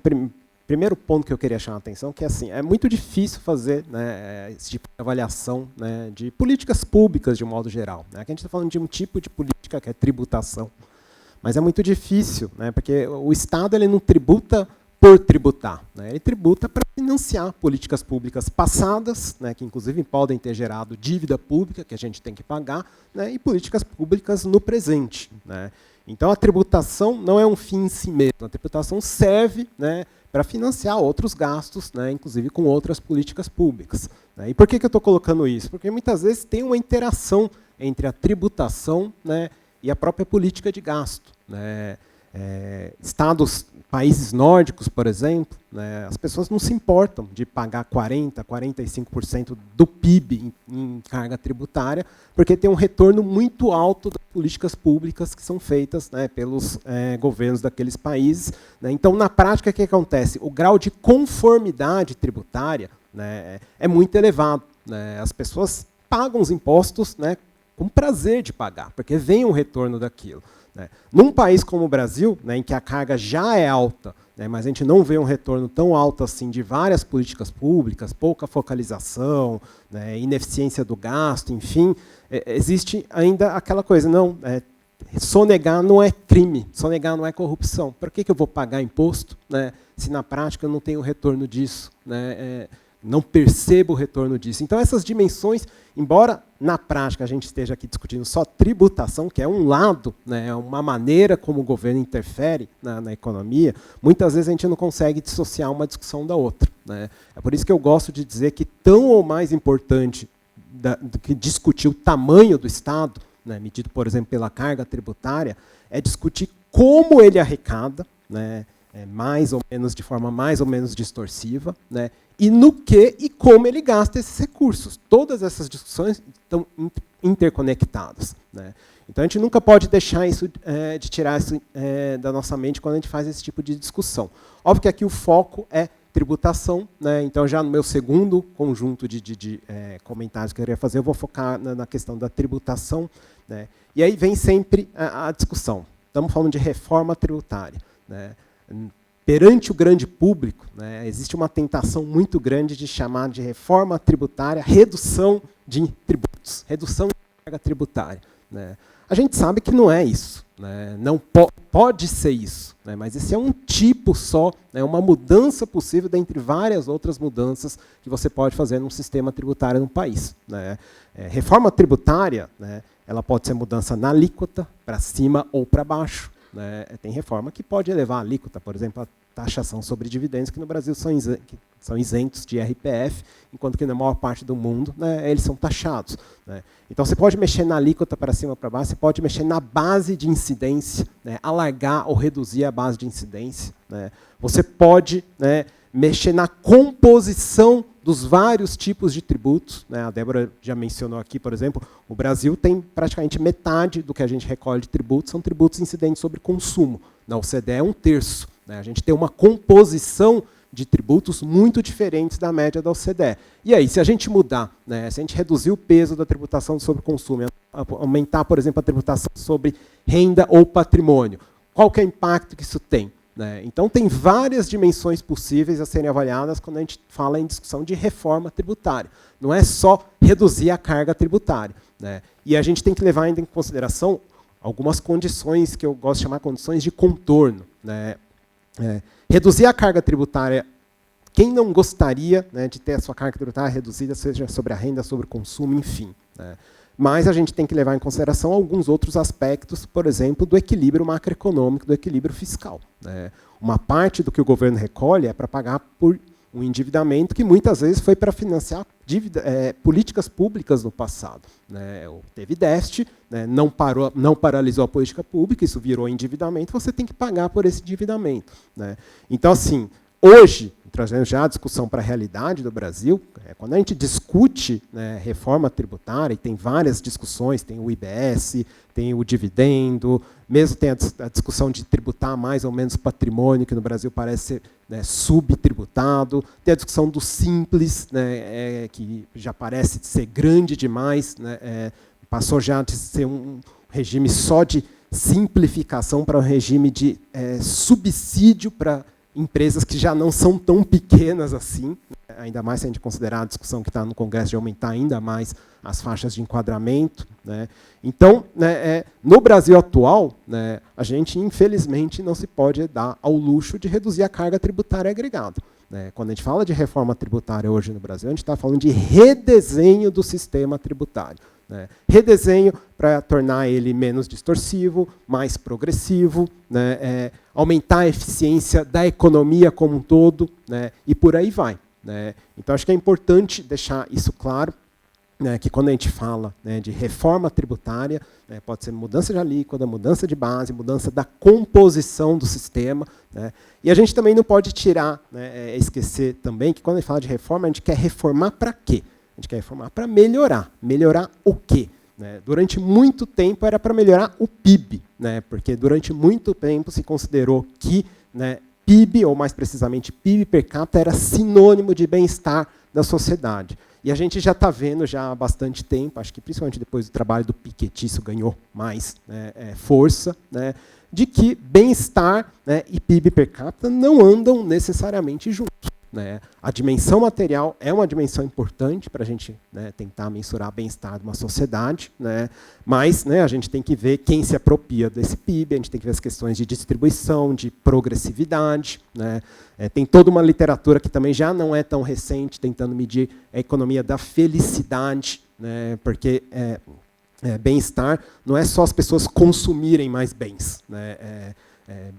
Speaker 5: primeiro ponto que eu queria chamar a atenção é que assim, é muito difícil fazer, né, esse tipo de avaliação, né, de políticas públicas de um modo geral. Né. Aqui a gente está falando de um tipo de política que é tributação, mas é muito difícil, né, porque o Estado ele não tributa por tributar, né, ele tributa para financiar políticas públicas passadas, né, que inclusive podem ter gerado dívida pública que a gente tem que pagar, né, e políticas públicas no presente. Né. Então a tributação não é um fim em si mesmo, a tributação serve, né, para financiar outros gastos, né, inclusive com outras políticas públicas. Né. E por que eu estou colocando isso? Porque muitas vezes tem uma interação entre a tributação, né, e a própria política de gasto. Né. Países nórdicos, por exemplo, né, as pessoas não se importam de pagar 40%, 45% do PIB em carga tributária, porque tem um retorno muito alto das políticas públicas que são feitas, né, pelos governos daqueles países. Né. Então, na prática, o que acontece? O grau de conformidade tributária, né, é muito elevado. Né. As pessoas pagam os impostos, né, com prazer de pagar, porque vem um retorno daquilo. Né. Num país como o Brasil, né, em que a carga já é alta, né, mas a gente não vê um retorno tão alto assim de várias políticas públicas, pouca focalização, né, ineficiência do gasto, enfim, existe ainda aquela coisa, não, sonegar não é crime, sonegar não é corrupção. Por que eu vou pagar imposto, né, se na prática eu não tenho retorno disso? Né, não percebo o retorno disso. Então, essas dimensões, embora na prática a gente esteja aqui discutindo só tributação, que é um lado, né, uma maneira como o governo interfere na economia, muitas vezes a gente não consegue dissociar uma discussão da outra. Né. É por isso que eu gosto de dizer que tão ou mais importante do que discutir o tamanho do Estado, né, medido, por exemplo, pela carga tributária, é discutir como ele arrecada, né, de forma mais ou menos distorsiva, né, e no que e como ele gasta esses recursos. Todas essas discussões estão interconectadas. Né. Então, a gente nunca pode deixar isso, de tirar isso da nossa mente quando a gente faz esse tipo de discussão. Óbvio que aqui o foco é tributação. Né. Então, já no meu segundo conjunto de comentários que eu queria fazer, eu vou focar na questão da tributação. Né. E aí vem sempre a discussão. Estamos falando de reforma tributária. Né. Perante o grande público, né, existe uma tentação muito grande de chamar de reforma tributária redução de tributos, redução de carga tributária. Né. A gente sabe que não é isso, né, não pode ser isso, né, mas esse é um tipo só, né, uma mudança possível dentre várias outras mudanças que você pode fazer num sistema tributário no país. Né. Reforma tributária, né, ela pode ser mudança na alíquota, para cima ou para baixo. Né. Tem reforma que pode elevar a alíquota, por exemplo, a taxação sobre dividendos, que no Brasil são isentos de RPF, enquanto que na maior parte do mundo, né, eles são taxados. Né. Então, você pode mexer na alíquota para cima ou para baixo, você pode mexer na base de incidência, né, alargar ou reduzir a base de incidência. Né. Você pode, né, mexer na composição dos vários tipos de tributos. Né. A Débora já mencionou aqui, por exemplo, o Brasil tem praticamente metade do que a gente recolhe de tributos, são tributos incidentes sobre consumo. Na OCDE é 1/3. Né. A gente tem uma composição de tributos muito diferentes da média da OCDE. E aí, se a gente mudar, né, se a gente reduzir o peso da tributação sobre consumo, aumentar, por exemplo, a tributação sobre renda ou patrimônio, qual que é o impacto que isso tem? Né? Então, tem várias dimensões possíveis a serem avaliadas quando a gente fala em discussão de reforma tributária. Não é só reduzir a carga tributária. Né? E a gente tem que levar ainda em consideração algumas condições que eu gosto de chamar condições de contorno. Né? Reduzir a carga tributária, quem não gostaria, né, de ter a sua carga tributária reduzida, seja sobre a renda, sobre o consumo, enfim. Né? Mas a gente tem que levar em consideração alguns outros aspectos, por exemplo, do equilíbrio macroeconômico, do equilíbrio fiscal. Né? Uma parte do que o governo recolhe é para pagar por um endividamento que muitas vezes foi para financiar políticas públicas no passado. Né? Teve déficit, né? não paralisou a política pública, isso virou endividamento, você tem que pagar por esse endividamento. Né? Então, assim, hoje, trazendo já a discussão para a realidade do Brasil, quando a gente discute, né, reforma tributária, e tem várias discussões, tem o IBS, tem o dividendo, mesmo tem a discussão de tributar mais ou menos patrimônio, que no Brasil parece ser, né, subtributado, tem a discussão do simples, né, que já parece ser grande demais, né, passou já de ser um regime só de simplificação para um regime de subsídio para empresas que já não são tão pequenas assim, ainda mais se a gente considerar a discussão que está no Congresso de aumentar ainda mais as faixas de enquadramento. Né? Então, né, no Brasil atual, né, a gente, infelizmente, não se pode dar ao luxo de reduzir a carga tributária agregada. Né? Quando a gente fala de reforma tributária hoje no Brasil, a gente está falando de redesenho do sistema tributário. Né? Redesenho para tornar ele menos distorsivo, mais progressivo, né? Aumentar a eficiência da economia como um todo, né? E por aí vai. Né? Então, acho que é importante deixar isso claro, né? Que quando a gente fala, né, de reforma tributária, né, pode ser mudança de alíquota, mudança de base, mudança da composição do sistema. Né? E a gente também não pode tirar, né, esquecer também que quando a gente fala de reforma, a gente quer reformar para quê? A gente quer reformar para melhorar. Melhorar o quê? Né? Durante muito tempo era para melhorar o PIB, né? Porque durante muito tempo se considerou que, né, PIB, ou mais precisamente PIB per capita, era sinônimo de bem-estar da sociedade. E a gente já está vendo já há bastante tempo, acho que principalmente depois do trabalho do Piketty, isso ganhou mais, né, força, né, de que bem-estar, né, e PIB per capita não andam necessariamente juntos. Né? A dimensão material é uma dimensão importante para a gente, né, tentar mensurar o bem-estar de uma sociedade, né? Mas, né, a gente tem que ver quem se apropria desse PIB, a gente tem que ver as questões de distribuição, de progressividade. Né? Tem toda uma literatura que também já não é tão recente, tentando medir a economia da felicidade, né? Porque bem-estar não é só as pessoas consumirem mais bens. Né?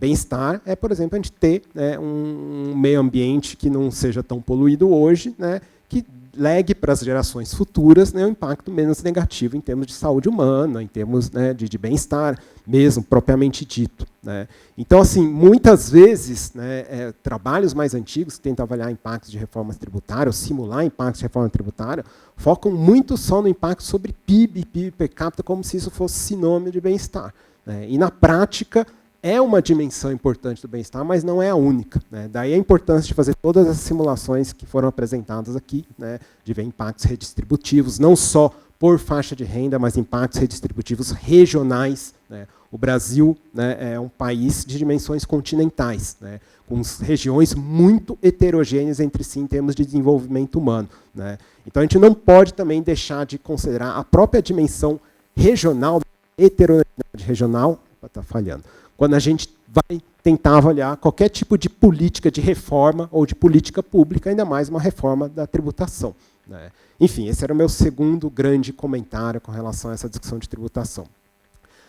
Speaker 5: Bem-estar é, por exemplo, a gente ter, né, um meio ambiente que não seja tão poluído hoje, né, que legue para as gerações futuras, né, um impacto menos negativo em termos de saúde humana, em termos, né, de bem-estar mesmo, propriamente dito. Né. Então, assim, muitas vezes, né, trabalhos mais antigos que tentam avaliar impactos de reformas tributárias, ou simular impactos de reforma tributária, focam muito só no impacto sobre PIB, PIB per capita, como se isso fosse sinônimo de bem-estar. Né. E, na prática, é uma dimensão importante do bem-estar, mas não é a única. Né? Daí a importância de fazer todas as simulações que foram apresentadas aqui, né, de ver impactos redistributivos, não só por faixa de renda, mas impactos redistributivos regionais. Né? O Brasil, né, é um país de dimensões continentais, né, com regiões muito heterogêneas entre si em termos de desenvolvimento humano. Né? Então a gente não pode também deixar de considerar a própria dimensão regional, heterogeneidade regional, está falhando, quando a gente vai tentar avaliar qualquer tipo de política de reforma ou de política pública, ainda mais uma reforma da tributação. Né? Enfim, esse era o meu segundo grande comentário com relação a essa discussão de tributação.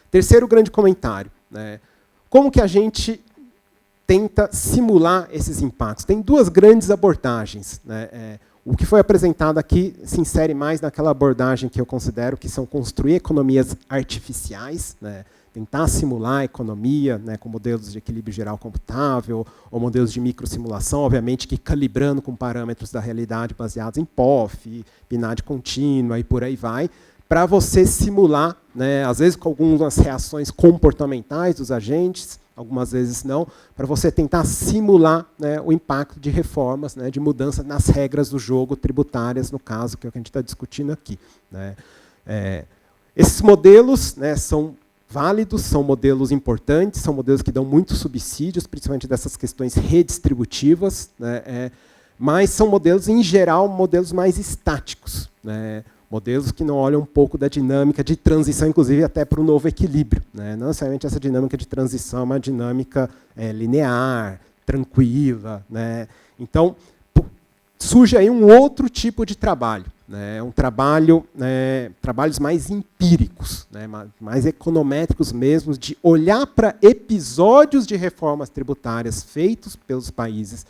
Speaker 5: Terceiro grande comentário. Né? Como que a gente tenta simular esses impactos? Tem duas grandes abordagens. Né? O que foi apresentado aqui se insere mais naquela abordagem que eu considero que são construir economias artificiais, né? Tentar simular a economia, né, com modelos de equilíbrio geral computável, ou modelos de microsimulação, obviamente que calibrando com parâmetros da realidade baseados em POF, PNAD contínua e por aí vai, para você simular, né, às vezes com algumas reações comportamentais dos agentes, algumas vezes não, para você tentar simular, né, o impacto de reformas, né, de mudança nas regras do jogo tributárias, no caso, que é o que a gente está discutindo aqui. Né. Esses modelos, né, são válidos, são modelos importantes, são modelos que dão muitos subsídios, principalmente dessas questões redistributivas, né, mas são modelos, em geral, modelos mais estáticos, né, modelos que não olham um pouco da dinâmica de transição, inclusive até para o novo equilíbrio. Né, não necessariamente essa dinâmica de transição é uma dinâmica linear, tranquila. Né, então, surge aí um outro tipo de trabalho. Um trabalho, trabalhos mais empíricos, né, mais econométricos mesmo, de olhar para episódios de reformas tributárias feitos pelos países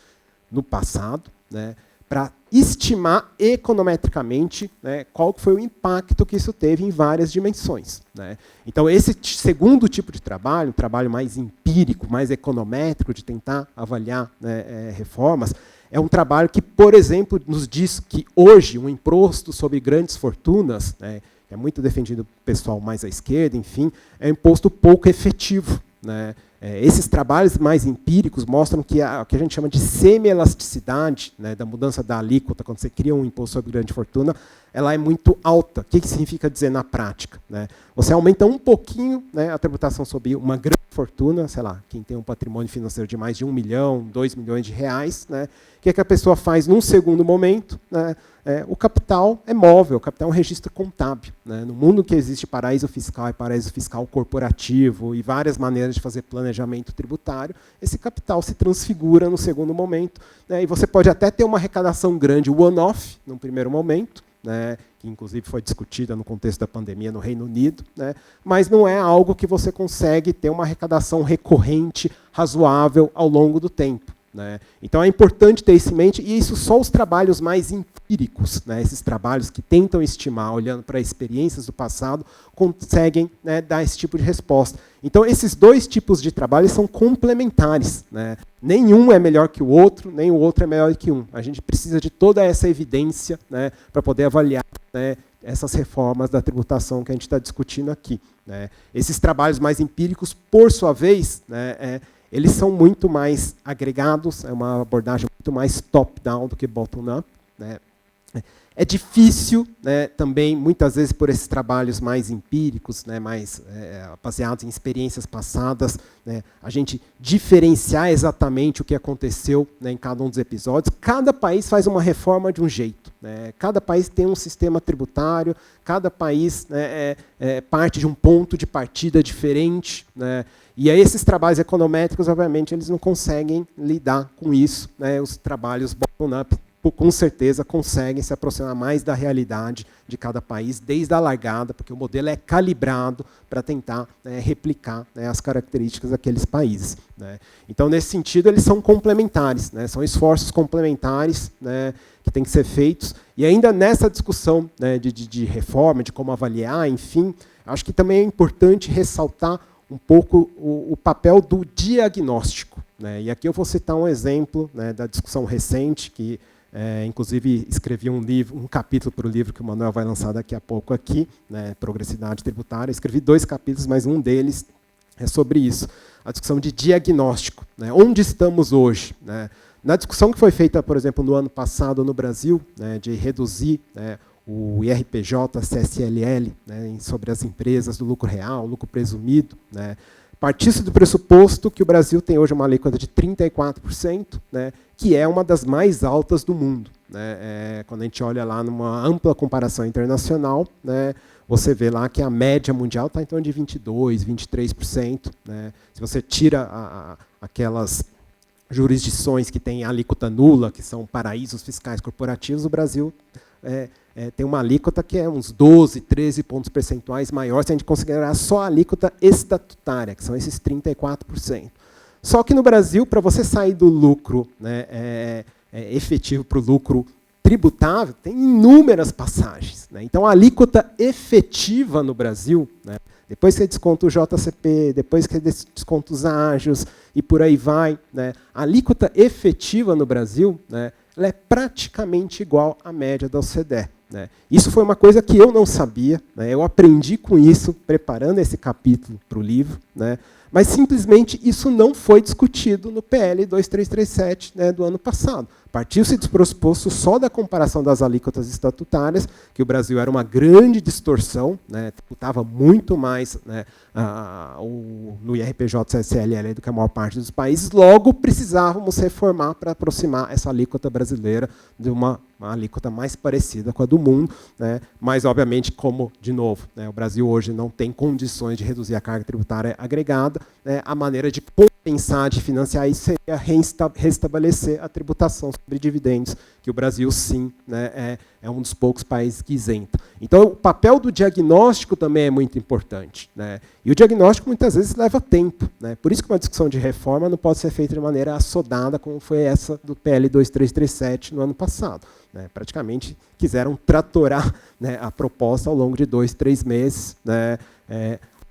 Speaker 5: no passado, né, para estimar econometricamente, né, qual foi o impacto que isso teve em várias dimensões, né. Então, esse segundo tipo de trabalho, um trabalho mais empírico, mais econométrico, de tentar avaliar, né, reformas, é um trabalho que, por exemplo, nos diz que hoje um imposto sobre grandes fortunas, né, que é muito defendido pelo pessoal mais à esquerda, enfim, é um imposto pouco efetivo, né. Esses trabalhos mais empíricos mostram que o que a gente chama de semi-elasticidade, né, da mudança da alíquota, quando você cria um imposto sobre grande fortuna, ela é muito alta. O que significa dizer na prática, né? Você aumenta um pouquinho, né, a tributação sobre uma grande fortuna, sei lá, quem tem um patrimônio financeiro de mais de 1 milhão, 2 milhões de reais, né, o que a pessoa faz num segundo momento, né? O capital é móvel, o capital é um registro contábil, né? No mundo que existe paraíso fiscal e paraíso fiscal corporativo e várias maneiras de fazer planejamento tributário, esse capital se transfigura no segundo momento, né? E você pode até ter uma arrecadação grande one-off, num primeiro momento, né, que inclusive foi discutida no contexto da pandemia no Reino Unido, né, mas não é algo que você consegue ter uma arrecadação recorrente, razoável, ao longo do tempo, né. Então é importante ter isso em mente, e isso só os trabalhos mais empíricos, né, esses trabalhos que tentam estimar, olhando para experiências do passado, conseguem, né, dar esse tipo de resposta. Então esses dois tipos de trabalho são complementares, né. Nenhum é melhor que o outro, nem o outro é melhor que um. A gente precisa de toda essa evidência, né, para poder avaliar, né, essas reformas da tributação que a gente está discutindo aqui, né. Esses trabalhos mais empíricos, por sua vez, né, eles são muito mais agregados, é uma abordagem muito mais top-down do que bottom-up, né. É difícil, né, também, muitas vezes, por esses trabalhos mais empíricos, né, mais baseados em experiências passadas, né, a gente diferenciar exatamente o que aconteceu, né, em cada um dos episódios. Cada país faz uma reforma de um jeito, né, cada país tem um sistema tributário, cada país, né, parte de um ponto de partida diferente, né, e aí esses trabalhos econométricos, obviamente, eles não conseguem lidar com isso, né, os trabalhos bottom-up, com certeza, conseguem se aproximar mais da realidade de cada país, desde a largada, porque o modelo é calibrado para tentar, né, replicar, né, as características daqueles países, né. Então, nesse sentido, eles são complementares, né, são esforços complementares, né, que têm que ser feitos. E ainda nessa discussão, né, de reforma, de como avaliar, enfim, acho que também é importante ressaltar um pouco o papel do diagnóstico, né. E aqui eu vou citar um exemplo, né, da discussão recente, que inclusive escrevi um capítulo para o livro que o Manuel vai lançar daqui a pouco aqui, né, Progressividade Tributária. Escrevi 2 capítulos, mas um deles é sobre isso, a discussão de diagnóstico, né, onde estamos hoje, né. Na discussão que foi feita, por exemplo, no ano passado no Brasil, né, de reduzir, né, o IRPJ, CSLL, né, sobre as empresas do lucro real, lucro presumido, né, partir-se do pressuposto que o Brasil tem hoje uma alíquota de 34%, né, que é uma das mais altas do mundo, né. Quando a gente olha lá numa ampla comparação internacional, né, você vê lá que a média mundial está em torno de 22%, 23%. Né. Se você tira aquelas jurisdições que têm alíquota nula, que são paraísos fiscais corporativos, o Brasil tem uma alíquota que é uns 12, 13 pontos percentuais maior se a gente considerar só a alíquota estatutária, que são esses 34%. Só que no Brasil, para você sair do lucro, né, efetivo para o lucro tributável, tem inúmeras passagens, né. Então, a alíquota efetiva no Brasil, né, depois que você desconta o JCP, depois que você desconta os ágios e por aí vai, né, a alíquota efetiva no Brasil, né, ela é praticamente igual à média da OCDE. Né. Isso foi uma coisa que eu não sabia, né, eu aprendi com isso preparando esse capítulo para o livro, né, mas simplesmente isso não foi discutido no PL 2337, né, do ano passado. Partiu-se do pressuposto só da comparação das alíquotas estatutárias, que o Brasil era uma grande distorção, né, tributava muito mais, né, no IRPJ CSLL do que a maior parte dos países, logo precisávamos reformar para aproximar essa alíquota brasileira de uma alíquota mais parecida com a do mundo, né, mas, obviamente, como, de novo, né, o Brasil hoje não tem condições de reduzir a carga tributária agregada, né, a maneira de compensar, de financiar isso seria restabelecer a tributação sobre dividendos, que o Brasil, sim, né, é um dos poucos países que isenta. Então, o papel do diagnóstico também é muito importante, né? E o diagnóstico, muitas vezes, leva tempo, né? Por isso que uma discussão de reforma não pode ser feita de maneira assodada, como foi essa do PL 2337 no ano passado. Né? Praticamente quiseram tratorar, né, a proposta ao longo de 2, 3 meses. Né?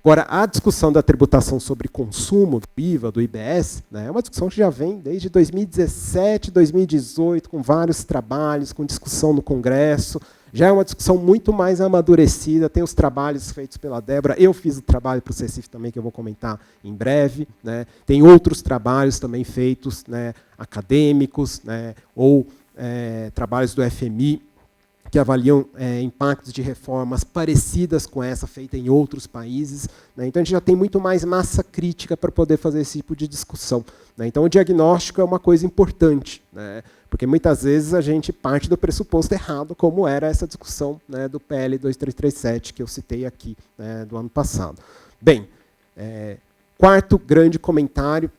Speaker 5: Agora, a discussão da tributação sobre consumo, do IVA, do IBS, né, é uma discussão que já vem desde 2017, 2018, com vários trabalhos, com discussão no Congresso. Já é uma discussão muito mais amadurecida, tem os trabalhos feitos pela Débora, eu fiz o trabalho para o CECIF também, que eu vou comentar em breve. Né, tem outros trabalhos também feitos, né, acadêmicos, né, ou trabalhos do FMI, que avaliam impactos de reformas parecidas com essa feita em outros países. Né? Então, a gente já tem muito mais massa crítica para poder fazer esse tipo de discussão. Né? Então, o diagnóstico é uma coisa importante, né? Porque muitas vezes a gente parte do pressuposto errado, como era essa discussão, né, do PL 2337, que eu citei aqui, né, do ano passado. Bem, quarto grande comentário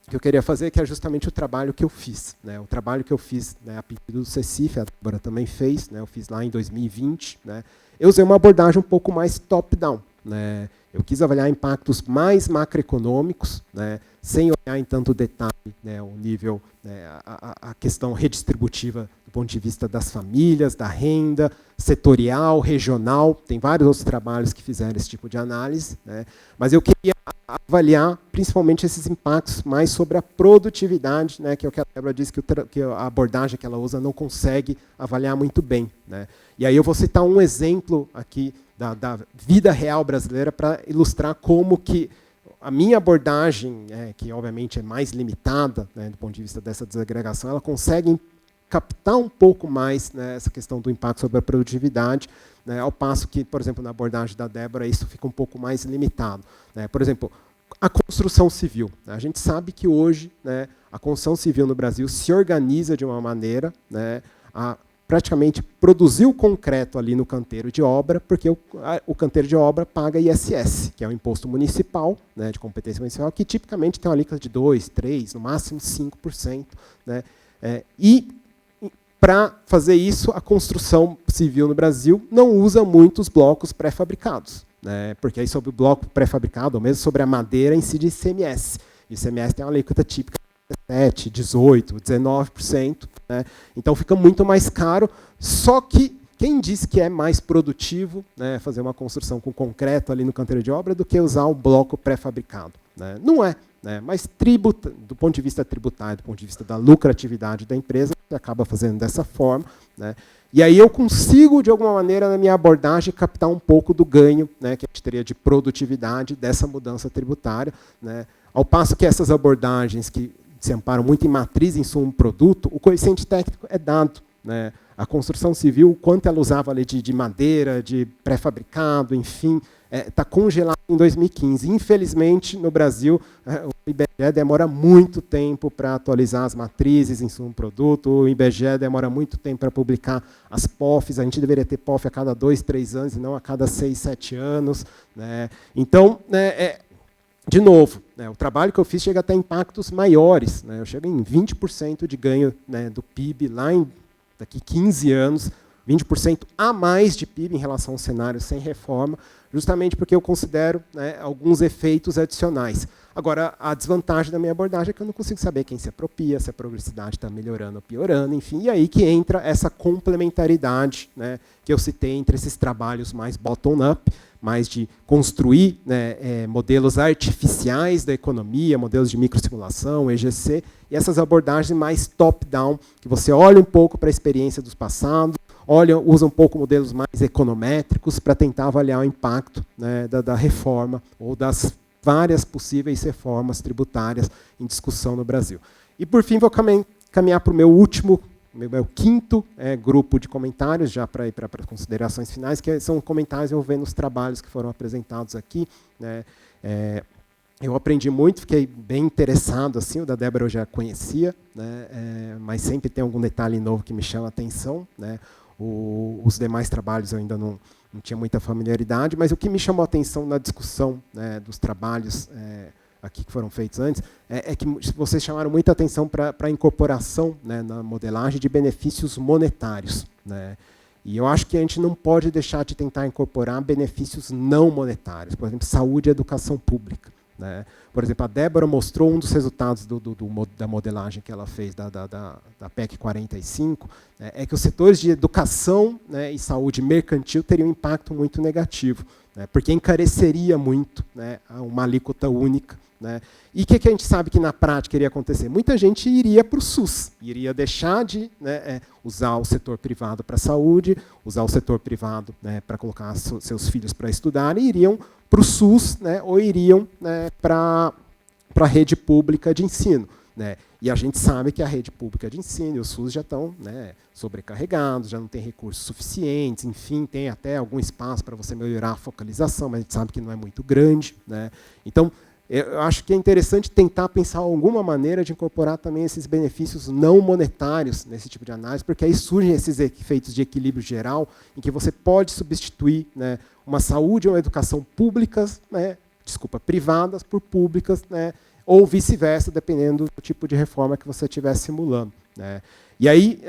Speaker 5: que eu queria fazer, que é justamente o trabalho que eu fiz. Né? O trabalho que eu fiz, né, a pedido do CECIF, a Débora também fez, né, eu fiz lá em 2020. Né? Eu usei uma abordagem um pouco mais top-down. Né? Eu quis avaliar impactos mais macroeconômicos, né, sem olhar em tanto detalhe, né, o nível, né, a questão redistributiva do ponto de vista das famílias, da renda, setorial, regional. Tem vários outros trabalhos que fizeram esse tipo de análise. Né? Mas eu queria avaliar principalmente esses impactos mais sobre a produtividade, né, que é o que a Débora disse, que a abordagem que ela usa não consegue avaliar muito bem. Né? E aí eu vou citar um exemplo aqui da vida real brasileira para ilustrar como que a minha abordagem, que obviamente é mais limitada, né, do ponto de vista dessa desagregação, ela consegue captar um pouco mais, né, essa questão do impacto sobre a produtividade, né, ao passo que, por exemplo, na abordagem da Débora, isso fica um pouco mais limitado. Né? Por exemplo, a construção civil. A gente sabe que hoje, né, a construção civil no Brasil se organiza de uma maneira, né, a praticamente produzir o concreto ali no canteiro de obra, porque o canteiro de obra paga ISS, que é o imposto municipal, né, de competência municipal, que tipicamente tem uma alíquota de 2%, 3%, no máximo 5%. Né, e para fazer isso, a construção civil no Brasil não usa muitos blocos pré-fabricados, né, porque aí sobre o bloco pré-fabricado, ou mesmo sobre a madeira, incide ICMS. O ICMS tem uma alíquota típica 17%, 18%, 19%. Né? Então fica muito mais caro, só que quem disse que é mais produtivo, né, fazer uma construção com concreto ali no canteiro de obra do que usar o bloco pré-fabricado? Né? Não é. Né? Mas do ponto de vista tributário, do ponto de vista da lucratividade da empresa, você acaba fazendo dessa forma. Né? E aí eu consigo, de alguma maneira, na minha abordagem, captar um pouco do ganho, né, que a gente teria de produtividade dessa mudança tributária. Né? Ao passo que essas abordagens que se amparam muito em matriz, insumo, produto, o coeficiente técnico é dado. Né? A construção civil, o quanto ela usava ali de madeira, de pré-fabricado, enfim, está congelado em 2015. Infelizmente, no Brasil, o IBGE demora muito tempo para atualizar as matrizes, insumo, produto, o IBGE demora muito tempo para publicar as POFs, a gente deveria ter POF a cada 2, 3 anos, e não a cada 6, 7 anos. Né? Então, de novo, né, o trabalho que eu fiz chega até impactos maiores. Né, eu chego em 20% de ganho, né, do PIB daqui 15 anos, 20% a mais de PIB em relação ao cenário sem reforma, justamente porque eu considero, né, alguns efeitos adicionais. Agora, a desvantagem da minha abordagem é que eu não consigo saber quem se apropria, se a progressividade está melhorando ou piorando, enfim, e aí que entra essa complementaridade, né, que eu citei entre esses trabalhos mais bottom-up, mais de construir, né, modelos artificiais da economia, modelos de microsimulação, EGC, e essas abordagens mais top-down, que você olha um pouco para a experiência dos passados, usa um pouco modelos mais econométricos para tentar avaliar o impacto, né, da reforma ou das várias possíveis reformas tributárias em discussão no Brasil. E, por fim, vou caminhar para o meu quinto grupo de comentários, já para ir para considerações finais, que são comentários envolvendo os trabalhos que foram apresentados aqui. Né? Eu aprendi muito, fiquei bem interessado, assim, o da Débora eu já conhecia, né? Mas sempre tem algum detalhe novo que me chama a atenção. Né? Os demais trabalhos eu ainda não tinha muita familiaridade, mas o que me chamou a atenção na discussão, né, dos trabalhos aqui que foram feitos antes, é que vocês chamaram muita atenção para a incorporação, né, na modelagem de benefícios monetários, né? E eu acho que a gente não pode deixar de tentar incorporar benefícios não monetários, por exemplo, saúde e educação pública, né? Por exemplo, a Débora mostrou um dos resultados da modelagem que ela fez da PEC 45, né, é que os setores de educação, né, e saúde mercantil teriam um impacto muito negativo, né, porque encareceria muito, né, uma alíquota única. Né? E o que a gente sabe que na prática iria acontecer? Muita gente iria para o SUS, iria deixar de, né, usar o setor privado para a saúde, usar o setor privado, né, para colocar seus filhos para estudar, e iriam para o SUS, né, ou iriam, né, para a rede pública de ensino. Né? E a gente sabe que a rede pública de ensino e o SUS já estão, né, sobrecarregados, já não tem recursos suficientes, enfim, tem até algum espaço para você melhorar a focalização, mas a gente sabe que não é muito grande. Né? Então, eu acho que é interessante tentar pensar alguma maneira de incorporar também esses benefícios não monetários nesse tipo de análise, porque aí surgem esses efeitos de equilíbrio geral, em que você pode substituir, né, uma saúde ou uma educação públicas, né, privadas por públicas, né, ou vice-versa, dependendo do tipo de reforma que você estiver simulando. Né. E aí,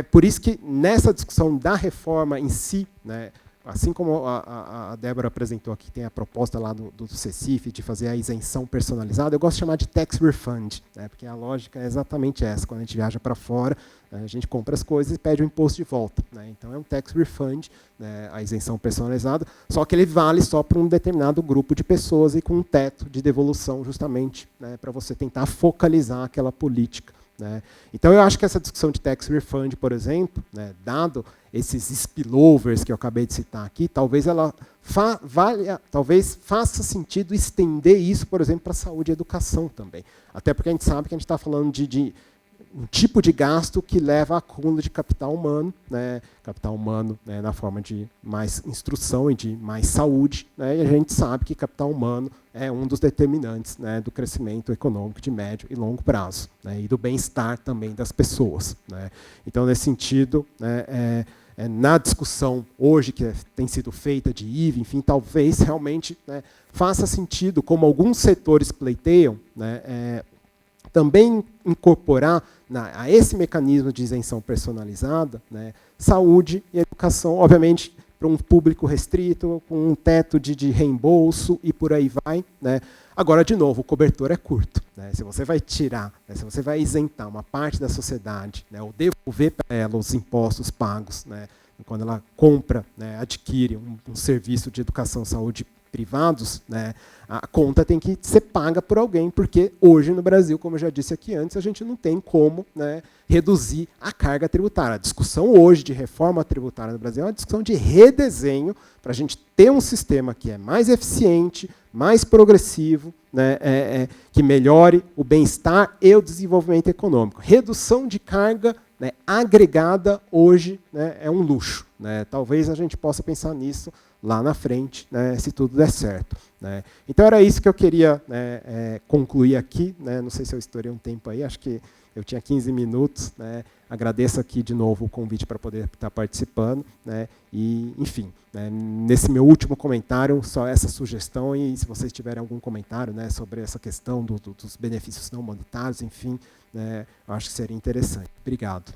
Speaker 5: por isso que nessa discussão da reforma em si, né, assim como a Débora apresentou aqui, tem a proposta lá do CECIF de fazer a isenção personalizada, eu gosto de chamar de tax refund, né, porque a lógica é exatamente essa. Quando a gente viaja para fora, a gente compra as coisas e pede o imposto de volta. Né, então é um tax refund, né, a isenção personalizada, só que ele vale só para um determinado grupo de pessoas e com um teto de devolução, justamente, né, para você tentar focalizar aquela política. Né. Então, eu acho que essa discussão de tax refund, por exemplo, né, dado esses spillovers que eu acabei de citar aqui, talvez ela talvez faça sentido estender isso, por exemplo, para a saúde e educação também. Até porque a gente sabe que a gente está falando de um tipo de gasto que leva a acúmulo de capital humano, né, na forma de mais instrução e de mais saúde, né, e a gente sabe que capital humano é um dos determinantes, né, do crescimento econômico de médio e longo prazo, né, e do bem-estar também das pessoas. Né. Então, nesse sentido, né, na discussão hoje que tem sido feita de IVA, enfim, talvez realmente, né, faça sentido, como alguns setores pleiteiam, né, também incorporar a esse mecanismo de isenção personalizada, né, saúde e educação, obviamente, para um público restrito, com um teto de reembolso e por aí vai. Né. Agora, de novo, o cobertor é curto. Né. Se você vai tirar, né, se você vai isentar uma parte da sociedade, né, ou devolver para ela os impostos pagos, né, quando ela compra, né, adquire um serviço de educação, saúde privados, né, a conta tem que ser paga por alguém, porque hoje no Brasil, como eu já disse aqui antes, a gente não tem como, né, reduzir a carga tributária. A discussão hoje de reforma tributária no Brasil é uma discussão de redesenho para a gente ter um sistema que é mais eficiente, mais progressivo, né, que melhore o bem-estar e o desenvolvimento econômico. Redução de carga, né, agregada hoje, né, é um luxo. Né. Talvez a gente possa pensar nisso lá na frente, né, se tudo der certo. Né. Então, era isso que eu queria, né, concluir aqui. Né. Não sei se eu estourei um tempo aí, acho que eu tinha 15 minutos. Né. Agradeço aqui de novo o convite para poder estar participando. Né. E, enfim, né, nesse meu último comentário, só essa sugestão, e se vocês tiverem algum comentário, né, sobre essa questão dos benefícios não monetários, enfim, né, eu acho que seria interessante. Obrigado.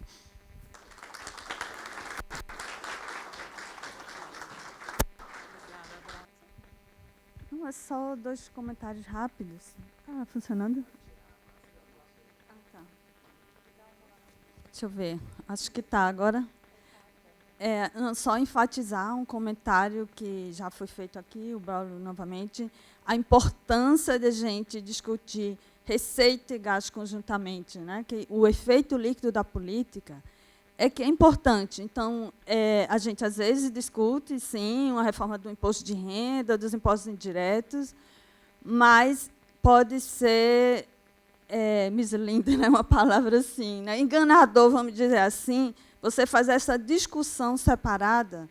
Speaker 2: Não, é só 2 comentários rápidos. Está funcionando? Ah, tá. Deixa eu ver. Acho que está agora. Só enfatizar um comentário que já foi feito aqui, o Braulio novamente, a importância de a gente discutir receita e gasto conjuntamente, né? Que o efeito líquido da política é que é importante. Então, a gente, às vezes, discute, sim, uma reforma do imposto de renda, dos impostos indiretos, mas pode ser misleading, né, uma palavra assim, né, enganador, vamos dizer assim, você fazer essa discussão separada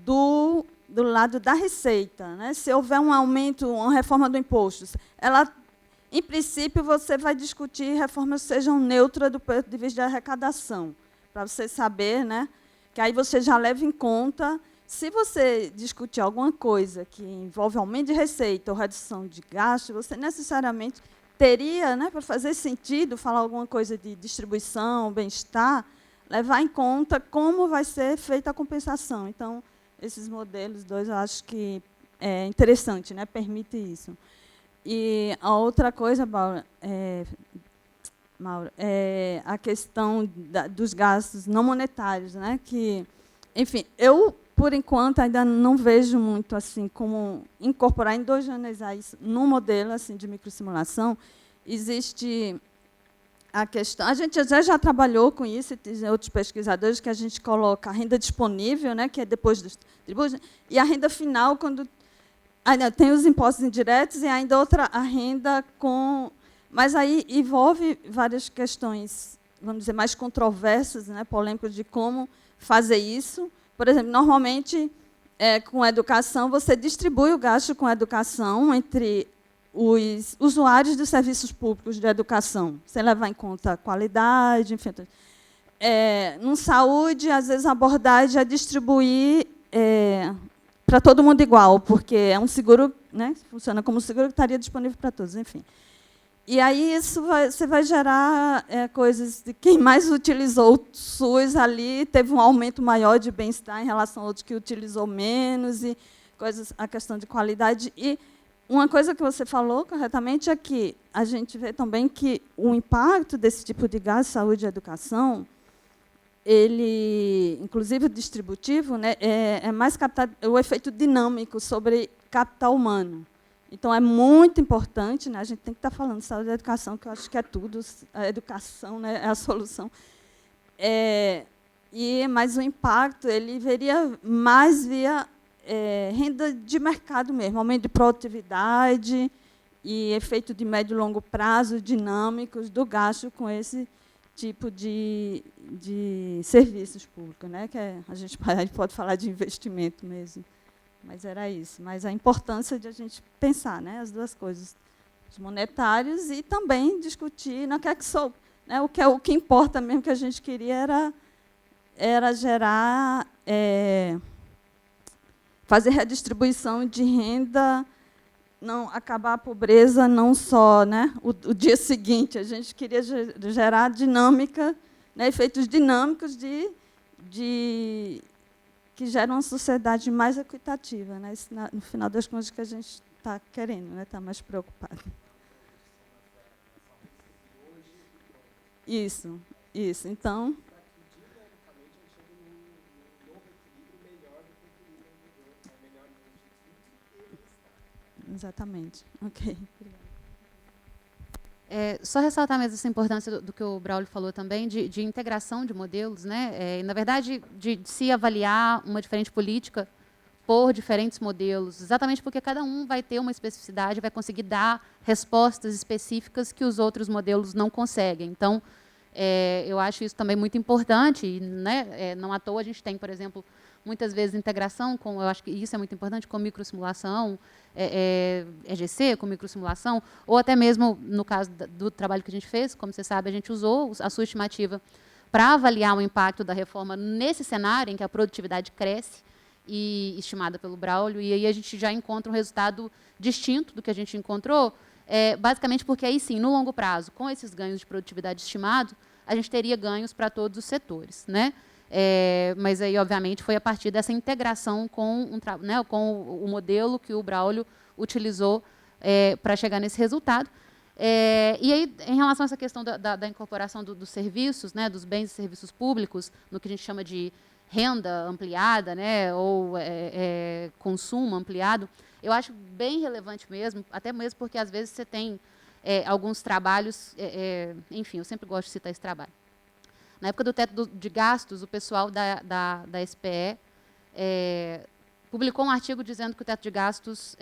Speaker 2: do lado da receita. Né? Se houver um aumento, uma reforma do imposto, ela, em princípio, você vai discutir reformas que sejam neutras do ponto de vista da arrecadação, para você saber, né, que aí você já leva em conta se você discutir alguma coisa que envolve aumento de receita ou redução de gasto, você necessariamente teria, né, para fazer sentido, falar alguma coisa de distribuição, bem-estar, levar em conta como vai ser feita a compensação. Então, esses modelos dois, eu acho que é interessante, né, permite isso. E a outra coisa, Mauro, é a questão dos gastos não monetários, né, que, enfim, eu, por enquanto, ainda não vejo muito assim como incorporar, endogeneizar isso num modelo assim de microsimulação. Existe a questão, a gente já trabalhou com isso, e tem outros pesquisadores, que a gente coloca a renda disponível, né, que é depois dos tributos, e a renda final, quando ainda tem os impostos indiretos e ainda outra, a renda com... Mas aí envolve várias questões, vamos dizer, mais controversas, né, polêmicas, de como fazer isso. Por exemplo, normalmente, com a educação, você distribui o gasto com a educação entre os usuários dos serviços públicos de educação, sem levar em conta a qualidade, enfim. No saúde, às vezes, a abordagem é distribuir para todo mundo igual, porque é um seguro, né, funciona como um seguro que estaria disponível para todos, enfim. E aí você vai gerar coisas de quem mais utilizou o SUS ali teve um aumento maior de bem-estar em relação a outros que utilizou menos, e coisas, a questão de qualidade. E uma coisa que você falou corretamente é que a gente vê também que o impacto desse tipo de gasto, saúde e educação, ele, inclusive o distributivo, né, é mais captado, o efeito dinâmico sobre capital humano. Então, é muito importante, né, a gente tem que estar falando de saúde e educação, que eu acho que é tudo, a educação, né, é a solução. Mas o impacto ele veria mais via renda de mercado mesmo, aumento de produtividade e efeito de médio e longo prazo, dinâmicos, do gasto com esse tipo de serviços públicos, né, que a gente pode falar de investimento mesmo. Mas era isso. Mas a importância de a gente pensar, né, as duas coisas, os monetários, e também discutir, não quer que sou, né, o que importa mesmo que a gente queria era gerar, fazer redistribuição de renda, não acabar a pobreza, não só, né, o dia seguinte. A gente queria gerar dinâmica, né, efeitos dinâmicos que geram uma sociedade mais equitativa, né? Isso, no final das contas, que a gente está querendo, né? Está mais preocupado. Isso. Então, exatamente. Ok.
Speaker 3: Só ressaltar mesmo essa importância do que o Braulio falou também, de integração de modelos, né? E, na verdade, de se avaliar uma diferente política por diferentes modelos, exatamente porque cada um vai ter uma especificidade, vai conseguir dar respostas específicas que os outros modelos não conseguem. Então, eu acho isso também muito importante, e, né, não à toa a gente tem, por exemplo, muitas vezes integração com, eu acho que isso é muito importante, com microsimulação, EGC, com microsimulação, ou até mesmo, no caso do trabalho que a gente fez, como você sabe, a gente usou a sua estimativa para avaliar o impacto da reforma nesse cenário em que a produtividade cresce, e estimada pelo Braulio, e aí a gente já encontra um resultado distinto do que a gente encontrou, basicamente porque aí sim, no longo prazo, com esses ganhos de produtividade estimados, a gente teria ganhos para todos os setores, né? Mas aí, obviamente, foi a partir dessa integração com o modelo que o Braulio utilizou para chegar nesse resultado. E aí, em relação a essa questão da incorporação dos serviços, né, dos bens e serviços públicos, no que a gente chama de renda ampliada, né, ou consumo ampliado, eu acho bem relevante mesmo, até mesmo porque, às vezes, você tem alguns trabalhos, enfim, eu sempre gosto de citar esse trabalho. Na época do teto de gastos, o pessoal da SPE publicou um artigo dizendo que o teto de gastos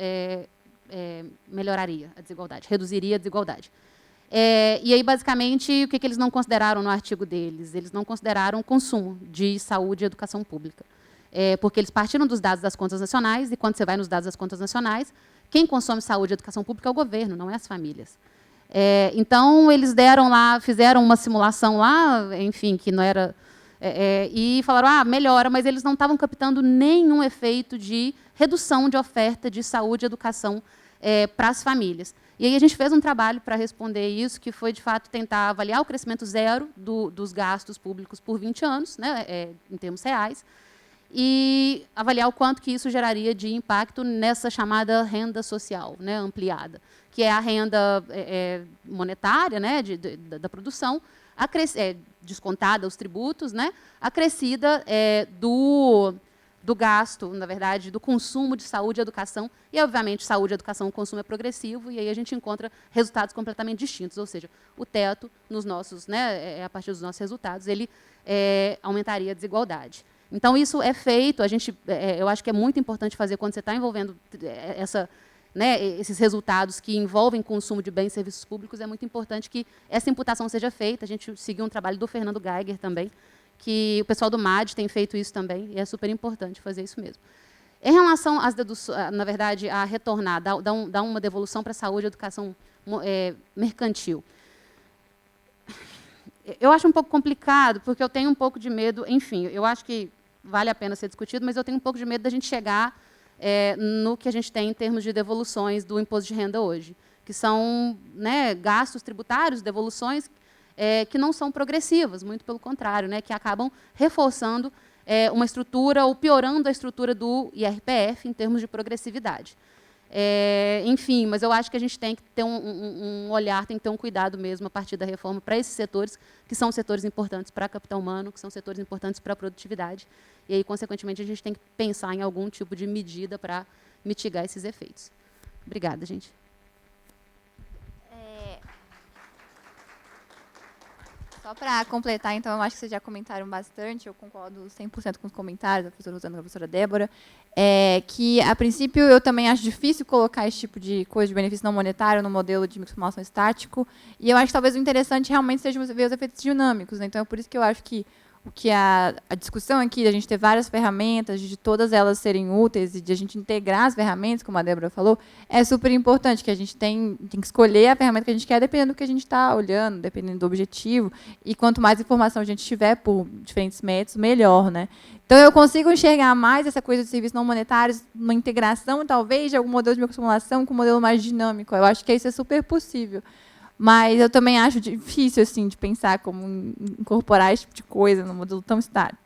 Speaker 3: melhoraria a desigualdade, reduziria a desigualdade. E aí, basicamente, o que eles não consideraram no artigo deles? Eles não consideraram o consumo de saúde e educação pública. Porque eles partiram dos dados das contas nacionais, e quando você vai nos dados das contas nacionais, quem consome saúde e educação pública é o governo, não é as famílias. Então, eles fizeram uma simulação lá, enfim, que não era E falaram, melhora, mas eles não estavam captando nenhum efeito de redução de oferta de saúde e educação para as famílias. E aí a gente fez um trabalho para responder isso, que foi, de fato, tentar avaliar o crescimento zero dos gastos públicos por 20 anos, né, em termos reais, e avaliar o quanto que isso geraria de impacto nessa chamada renda social, né, ampliada, que é a renda monetária, né, da produção, descontada os tributos, né, acrescida do gasto, na verdade, do consumo de saúde e educação, e, obviamente, saúde e educação, o consumo é progressivo, e aí a gente encontra resultados completamente distintos, ou seja, o teto, nos nossos, né, a partir dos nossos resultados, ele aumentaria a desigualdade. Então, isso é feito, eu acho que é muito importante fazer quando você está envolvendo esses resultados que envolvem consumo de bens e serviços públicos, é muito importante que essa imputação seja feita. A gente seguiu um trabalho do Fernando Geiger também, que o pessoal do MAD tem feito isso também, e é super importante fazer isso mesmo. Em relação às deduções, na verdade, a retornar, dar uma devolução para a saúde e educação mercantil. Eu acho um pouco complicado, porque eu tenho um pouco de medo, enfim, eu acho que vale a pena ser discutido, mas eu tenho um pouco de medo da gente chegar no que a gente tem em termos de devoluções do imposto de renda hoje, que são, né, gastos tributários, devoluções que não são progressivas, muito pelo contrário, né, que acabam reforçando uma estrutura ou piorando a estrutura do IRPF em termos de progressividade. Enfim, mas eu acho que a gente tem que ter um olhar, tem que ter um cuidado mesmo a partir da reforma para esses setores, que são setores importantes para capital humano, que são setores importantes para a produtividade, e aí, consequentemente, a gente tem que pensar em algum tipo de medida para mitigar esses efeitos. Obrigada, gente.
Speaker 4: Só para completar, então, eu acho que vocês já comentaram bastante, eu concordo 100% com os comentários da professora Rosana e da professora Débora, que, a princípio, eu também acho difícil colocar esse tipo de coisa de benefício não monetário no modelo de microsimulação estático, e eu acho que talvez o interessante realmente seja ver os efeitos dinâmicos, né? Então, é por isso que eu acho que a discussão aqui, de a gente ter várias ferramentas, de todas elas serem úteis e de a gente integrar as ferramentas, como a Débora falou, é super importante, que a gente tem que escolher a ferramenta que a gente quer, dependendo do que a gente está olhando, dependendo do objetivo, e quanto mais informação a gente tiver por diferentes métodos, melhor, né? Então, eu consigo enxergar mais essa coisa de serviços não monetários, uma integração, talvez, de algum modelo de microsimulação com um modelo mais dinâmico. Eu acho que isso é super possível. Mas eu também acho difícil, assim, de pensar como incorporar esse tipo de coisa num modelo tão estático,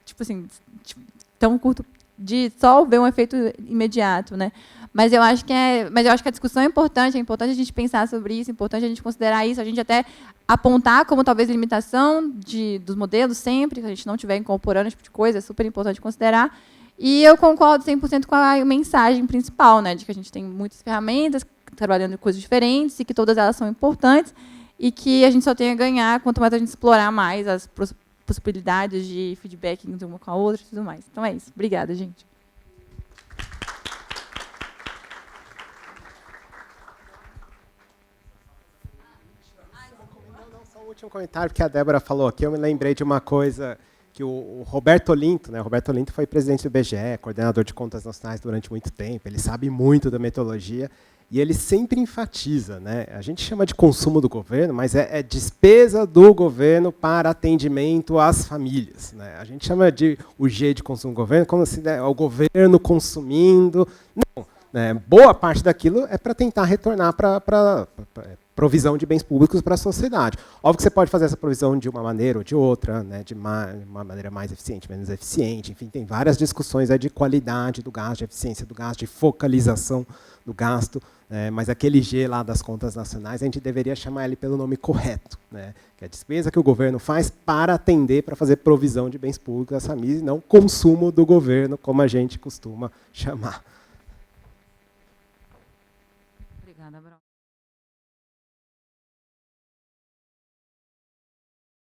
Speaker 4: tão curto, de só ver um efeito imediato, né? Mas eu acho que a discussão é importante a gente pensar sobre isso, é importante a gente considerar isso, a gente até apontar como talvez limitação dos modelos sempre, que a gente não estiver incorporando esse tipo de coisa, é super importante considerar. E eu concordo 100% com a mensagem principal, né, de que a gente tem muitas ferramentas, trabalhando em coisas diferentes, e que todas elas são importantes, e que a gente só tem a ganhar quanto mais a gente explorar mais as possibilidades de feedback de uma com a outra e tudo mais. Então é isso. Obrigada, gente.
Speaker 5: Só um último comentário que a Débora falou aqui, eu me lembrei de uma coisa que o Roberto Olinto, né? O Roberto Olinto foi presidente do IBGE, coordenador de contas nacionais durante muito tempo, ele sabe muito da metodologia, e ele sempre enfatiza, né? A gente chama de consumo do governo, mas é despesa do governo para atendimento às famílias, né? A gente chama de o G de consumo do governo como se o governo consumindo. Não, né? Boa parte daquilo é para tentar retornar para provisão de bens públicos para a sociedade. Óbvio que você pode fazer essa provisão de uma maneira ou de outra, né, de uma maneira mais eficiente, menos eficiente, enfim, tem várias discussões de qualidade do gasto, de eficiência do gasto, de focalização do gasto, mas aquele G lá das contas nacionais, a gente deveria chamar ele pelo nome correto, né, que é a despesa que o governo faz para atender, para fazer provisão de bens públicos às famílias, e não consumo do governo, como a gente costuma chamar.